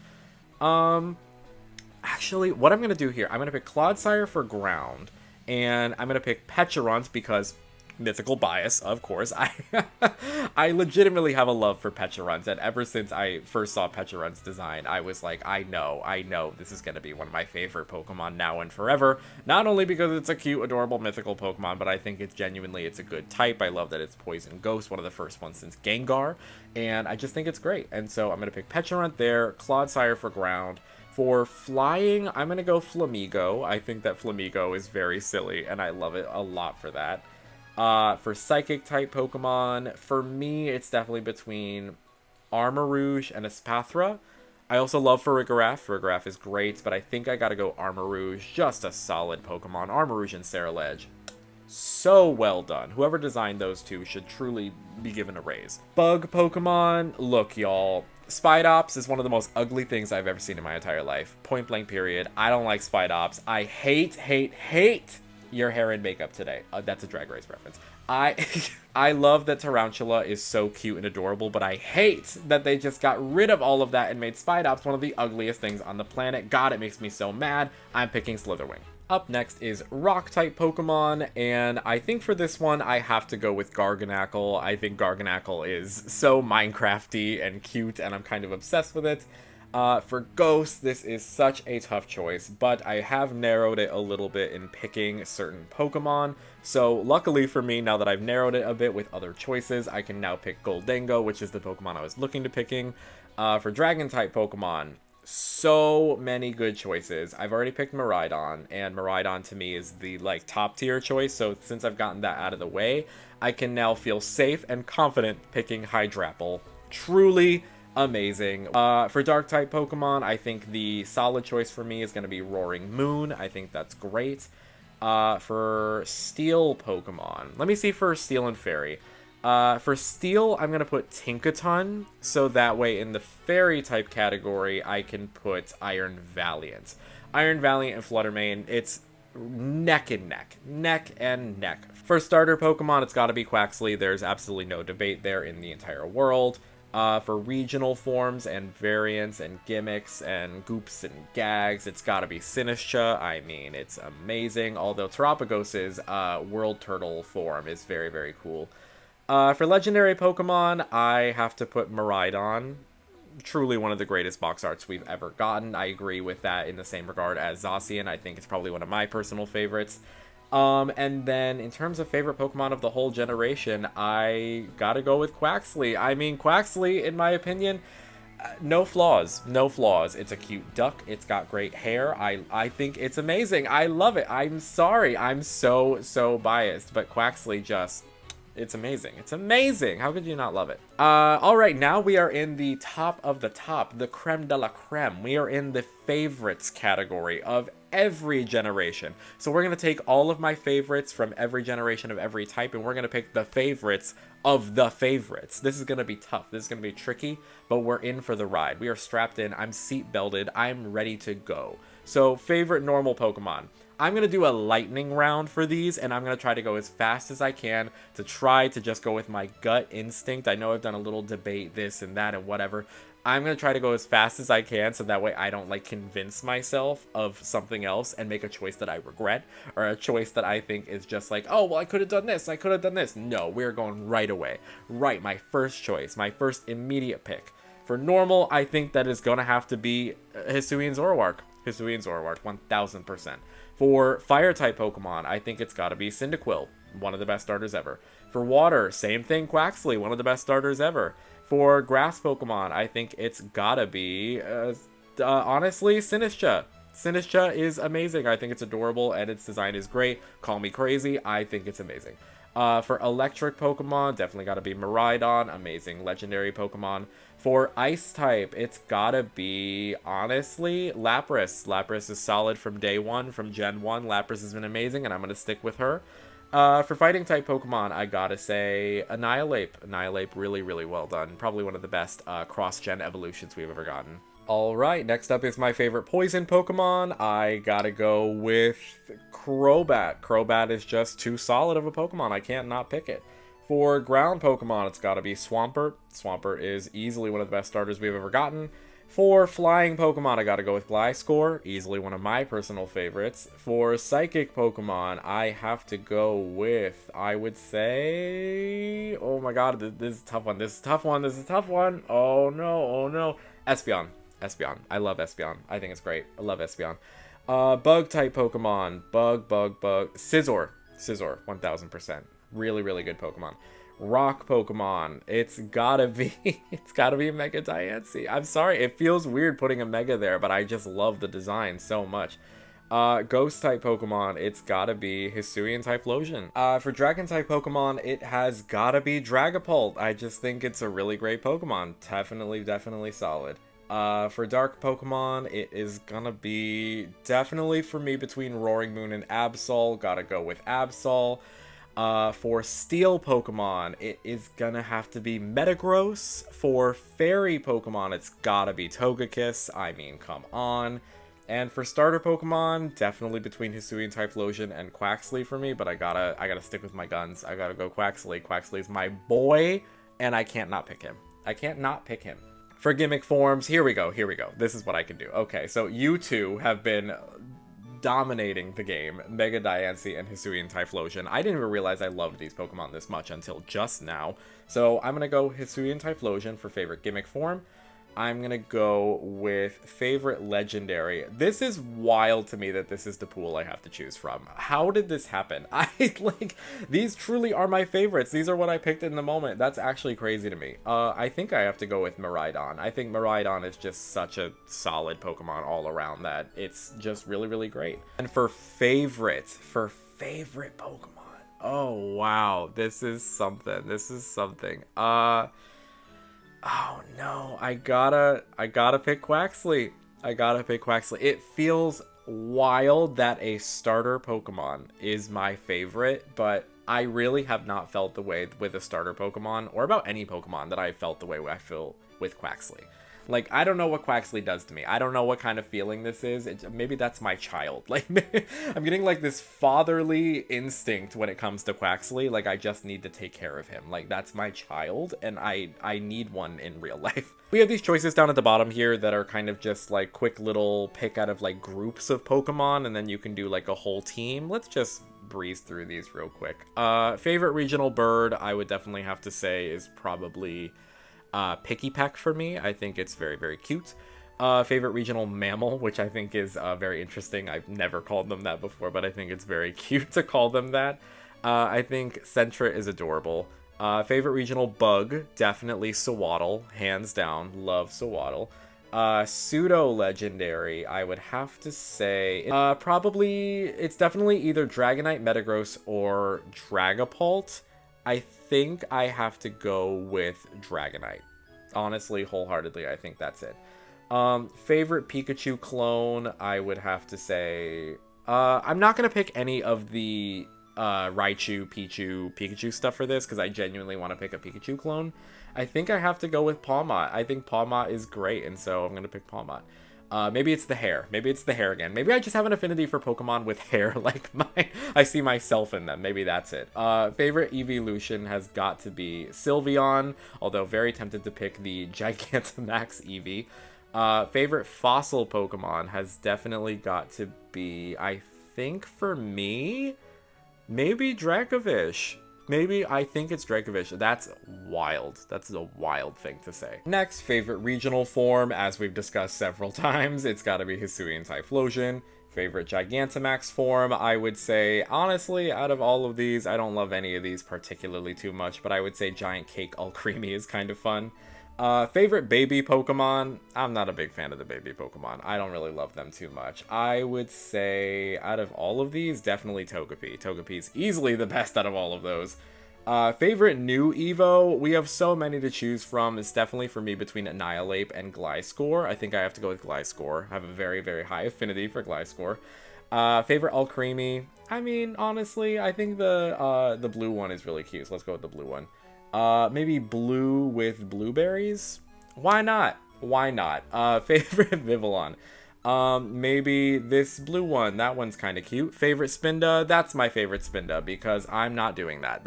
Actually, what I'm gonna do here, I'm gonna pick Clodsire for ground, and I'm gonna pick Pecharunt because mythical bias, of course. I legitimately have a love for Pecharuns, and ever since I first saw Pecharuns design, I was like, I know, this is gonna be one of my favorite Pokemon now and forever. Not only because it's a cute, adorable, mythical Pokemon, but I think it's a good type. I love that it's Poison Ghost, one of the first ones since Gengar, and I just think it's great. And so I'm gonna pick Pecharunt there, Clodsire for ground. For flying, I'm going to go Flamigo. I think that Flamigo is very silly, and I love it a lot for that. For Psychic-type Pokemon, for me, it's definitely between Armarouge and Espathra. I also love Farigiraf. Farigiraf is great, but I think I got to go Armarouge. Just a solid Pokemon. Armarouge and Ceruledge. So well done. Whoever designed those two should truly be given a raise. Bug Pokemon, look, y'all. Spidops is one of the most ugly things I've ever seen in my entire life. Point blank period. I don't like Spidops. I hate your hair and makeup today. That's a Drag Race reference. I love that Tarantula is so cute and adorable, but I hate that they just got rid of all of that and made Spidops one of the ugliest things on the planet. God, it makes me so mad. I'm picking Slitherwing. Up next is Rock-type Pokemon, and I think for this one, I have to go with Garganacl. I think Garganacl is so Minecrafty and cute, and I'm kind of obsessed with it. For Ghost, this is such a tough choice, but I have narrowed it a little bit in picking certain Pokemon. So luckily for me, now that I've narrowed it a bit with other choices, I can now pick Goldengo, which is the Pokemon I was looking to picking. For Dragon-type Pokemon, so many good choices. I've already picked Miraidon, and Miraidon to me is the top tier choice. So since I've gotten that out of the way, I can now feel safe and confident picking Hydrapple. Truly amazing. For dark type Pokemon, I think the solid choice for me is going to be Roaring Moon. I think that's great. For steel Pokemon, let me see for Steel and Fairy. For Steel, I'm going to put Tinkaton, so that way in the Fairy type category, I can put Iron Valiant. Iron Valiant and Fluttermane, it's neck and neck. For starter Pokemon, it's got to be Quaxly. There's absolutely no debate there in the entire world. For regional forms and variants and gimmicks and goops and gags, it's got to be Sinistcha. I mean, it's amazing, although Terapagos's World Turtle form is very, very cool. For legendary Pokemon, I have to put Miraidon. Truly one of the greatest box arts we've ever gotten. I agree with that in the same regard as Zacian. I think it's probably one of my personal favorites. And then in terms of favorite Pokemon of the whole generation, I gotta go with Quaxly. I mean, Quaxly, in my opinion, no flaws. It's a cute duck. It's got great hair. I think it's amazing. I love it. I'm sorry. I'm so biased, but Quaxly just... it's amazing. It's amazing. How could you not love it? Alright, now we are in the top of the top, the creme de la creme. We are in the favorites category of every generation. So we're going to take all of my favorites from every generation of every type, and we're going to pick the favorites of the favorites. This is going to be tough. This is going to be tricky, but we're in for the ride. We are strapped in. I'm seat belted. I'm ready to go. So favorite normal Pokemon. I'm going to do a lightning round for these, and I'm going to try to go as fast as I can to try to just go with my gut instinct. I know I've done a little debate, this and that and whatever. I'm going to try to go as fast as I can so that way I don't convince myself of something else and make a choice that I regret, or a choice that I think is just oh, well, I could have done this, I could have done this. No, we're going right away. Right, my first choice, my first immediate pick. For normal, I think that is going to have to be Hisuian Zoroark. Hisuian Zoroark, 1000%. For fire-type Pokemon, I think it's got to be Cyndaquil, one of the best starters ever. For water, same thing, Quaxly, one of the best starters ever. For grass Pokemon, I think it's got to be, honestly, Sinistcha. Sinistcha is amazing. I think it's adorable, and its design is great. Call me crazy, I think it's amazing. For electric Pokemon, definitely got to be Miraidon, amazing legendary Pokemon. For ice type, it's gotta be, honestly, Lapras. Lapras is solid from day one, from Gen 1. Lapras has been amazing, and I'm gonna stick with her. For fighting type Pokemon, I gotta say Annihilate. Annihilate, really, really well done. Probably one of the best cross-gen evolutions we've ever gotten. Alright, next up is my favorite poison Pokemon. I gotta go with Crobat. Crobat is just too solid of a Pokemon. I can't not pick it. For ground Pokemon, it's gotta be Swampert. Swampert is easily one of the best starters we've ever gotten. For flying Pokemon, I gotta go with Gliscor, easily one of my personal favorites. For psychic Pokemon, I have to go with, I would say, oh my god, this is a tough one, this is a tough one, this is a tough one. Oh no, Espeon. Espeon. I love Espeon. I think it's great. I love Espeon. Bug type Pokemon. Bug. Scizor. Scizor, 1000%. Really, really good Pokemon. Rock Pokemon. It's gotta be Mega Diancie. I'm sorry, it feels weird putting a Mega there, but I just love the design so much. Ghost type Pokemon, it's gotta be Hisuian Typhlosion. For Dragon type Pokemon, it has gotta be Dragapult. I just think it's a really great Pokemon. Definitely solid. For Dark Pokemon, it is gonna be definitely for me between Roaring Moon and Absol. Gotta go with Absol. For Steel Pokemon, it is gonna have to be Metagross. For Fairy Pokemon, it's gotta be Togekiss. I mean, come on. And for starter Pokemon, definitely between Hisuian Typhlosion and Quaxly for me, but I gotta stick with my guns. I gotta go Quaxly. Quaxly's my boy, and I can't not pick him. I can't not pick him. For gimmick forms, here we go. This is what I can do. Okay, so you two have been dominating the game. Mega Diancie and Hisuian Typhlosion. I didn't even realize I loved these Pokemon this much until just now. So I'm gonna go Hisuian Typhlosion for favorite gimmick form. I'm gonna go with favorite legendary. This is wild to me that this is the pool I have to choose from. How did this happen? These truly are my favorites. These are what I picked in the moment. That's actually crazy to me. I think I have to go with Miraidon. I think Miraidon is just such a solid Pokemon all around that it's just really, really great. And for favorite Pokemon. Oh, wow. This is something. Oh no, I gotta pick Quaxly. It feels wild that a starter Pokemon is my favorite, but I really have not felt the way with a starter Pokemon, or about any Pokemon, that I felt the way I feel with Quaxly. Like, I don't know what Quaxly does to me. I don't know what kind of feeling this is. Maybe that's my child. Like, I'm getting, like, this fatherly instinct when it comes to Quaxly. Like, I just need to take care of him. Like, that's my child, and I need one in real life. We have these choices down at the bottom here that are kind of just, like, quick little pick out of, like, groups of Pokemon, and then you can do, like, a whole team. Let's just breeze through these real quick. Favorite regional bird, I would definitely have to say, is probably Pikipek for me. I think it's very, very cute. Favorite regional mammal, which I think is very interesting. I've never called them that before, but I think it's very cute to call them that. I think Sentra is adorable. Favorite regional bug, definitely Sewaddle, hands down. Love Sewaddle. Pseudo legendary, I would have to say it's definitely either Dragonite, Metagross, or Dragapult. I think I have to go with Dragonite. Honestly, wholeheartedly, I think that's it. Favorite Pikachu clone, I would have to say... I'm not going to pick any of the Raichu, Pikachu stuff for this, because I genuinely want to pick a Pikachu clone. I think I have to go with Pawmot. I think Pawmot is great, and so I'm going to pick Pawmot. Maybe it's the hair. Maybe it's the hair again. Maybe I just have an affinity for Pokemon with hair like mine. I see myself in them. Maybe that's it. Favorite evolution has got to be Sylveon, although very tempted to pick the Gigantamax Eevee. Favorite fossil Pokemon has definitely got to be, I think for me, maybe Dracovish. I think it's Dracovish. That's wild. That's a wild thing to say. Next, favorite regional form, as we've discussed several times, it's gotta be Hisuian Typhlosion. Favorite Gigantamax form, I would say, honestly, out of all of these, I don't love any of these particularly too much, but I would say Giant Cake Alcremie is kind of fun. Favorite baby Pokemon, I'm not a big fan of the baby Pokemon. I don't really love them too much. I would say, out of all of these, definitely Togepi. Togepi's easily the best out of all of those. Favorite new Evo, we have so many to choose from. It's definitely for me between Annihilape and Gliscor. I think I have to go with Gliscor. I have a very, very high affinity for Gliscor. Favorite Alcremie, I mean, honestly, I think the blue one is really cute, so let's go with the blue one. Maybe blue with blueberries? Why not? Favorite Vivillon? Maybe this blue one. That one's kind of cute. Favorite Spinda? That's my favorite Spinda because I'm not doing that.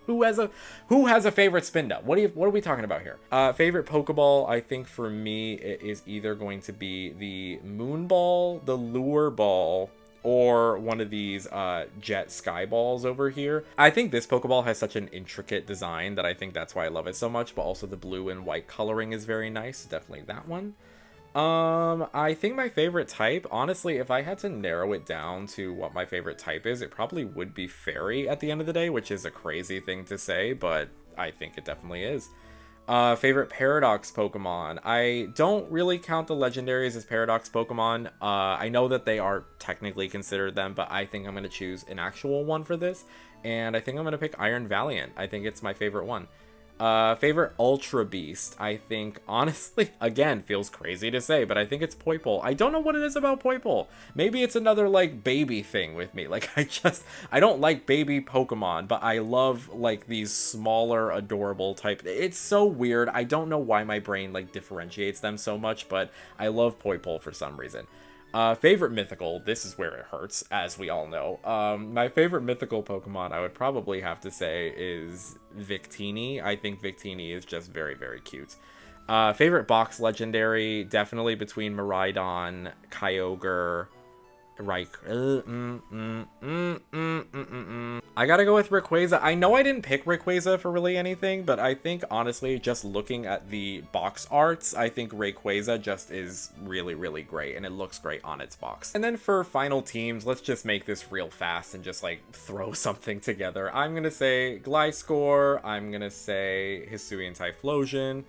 Who has a favorite Spinda? What are we talking about here? Favorite Pokeball, I think for me it is either going to be the Moon Ball, the Lure Ball, or one of these Jet Sky Balls over here. I think this Pokeball has such an intricate design that I think that's why I love it so much, but also the blue and white coloring is very nice. Definitely that one. I think my favorite type, honestly, if I had to narrow it down to what my favorite type is, it probably would be Fairy at the end of the day, which is a crazy thing to say, but I think it definitely is. Favorite Paradox Pokemon. I don't really count the legendaries as Paradox Pokemon. I know that they are technically considered them, but I think I'm going to choose an actual one for this, and I think I'm going to pick Iron Valiant. I think it's my favorite one. Favorite Ultra Beast, I think, honestly, again, feels crazy to say, but I think it's Poipole. I don't know what it is about Poipole. Maybe it's another, like, baby thing with me. Like, I don't like baby Pokemon, but I love, like, these smaller, adorable type. It's so weird. I don't know why my brain, like, differentiates them so much, but I love Poipole for some reason. Favorite mythical, this is where it hurts, as we all know. My favorite mythical Pokemon, I would probably have to say, is Victini. I think Victini is just very, very cute. Favorite box legendary, definitely between Miraidon, Kyogre, I gotta go with Rayquaza. I know I didn't pick Rayquaza for really anything, but I think, honestly, just looking at the box arts, I think Rayquaza just is really, really great, and it looks great on its box. And then for final teams, let's just make this real fast and just, like, throw something together. I'm gonna say Gliscor, I'm gonna say Hisuian Typhlosion,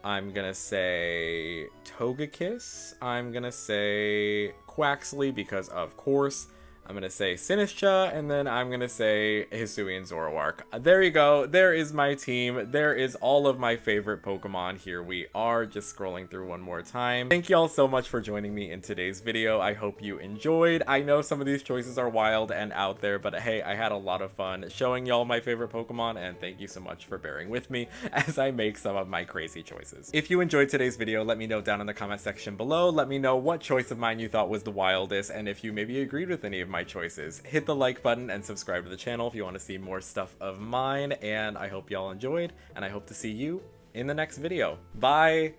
I'm gonna say Togekiss, I'm gonna say Quaxly because of course, I'm gonna say Sinistcha, and then I'm gonna say Hisuian Zoroark. There you go, there is my team, there is all of my favorite Pokemon. Here we are, just scrolling through one more time. Thank you all so much for joining me in today's video. I hope you enjoyed. I know some of these choices are wild and out there, but hey, I had a lot of fun showing y'all my favorite Pokemon, and thank you so much for bearing with me as I make some of my crazy choices. If you enjoyed today's video, let me know down in the comment section below. Let me know what choice of mine you thought was the wildest, and if you maybe agreed with any of my choices. Hit the like button and subscribe to the channel if you want to see more stuff of mine, and I hope y'all enjoyed, and I hope to see you in the next video. Bye!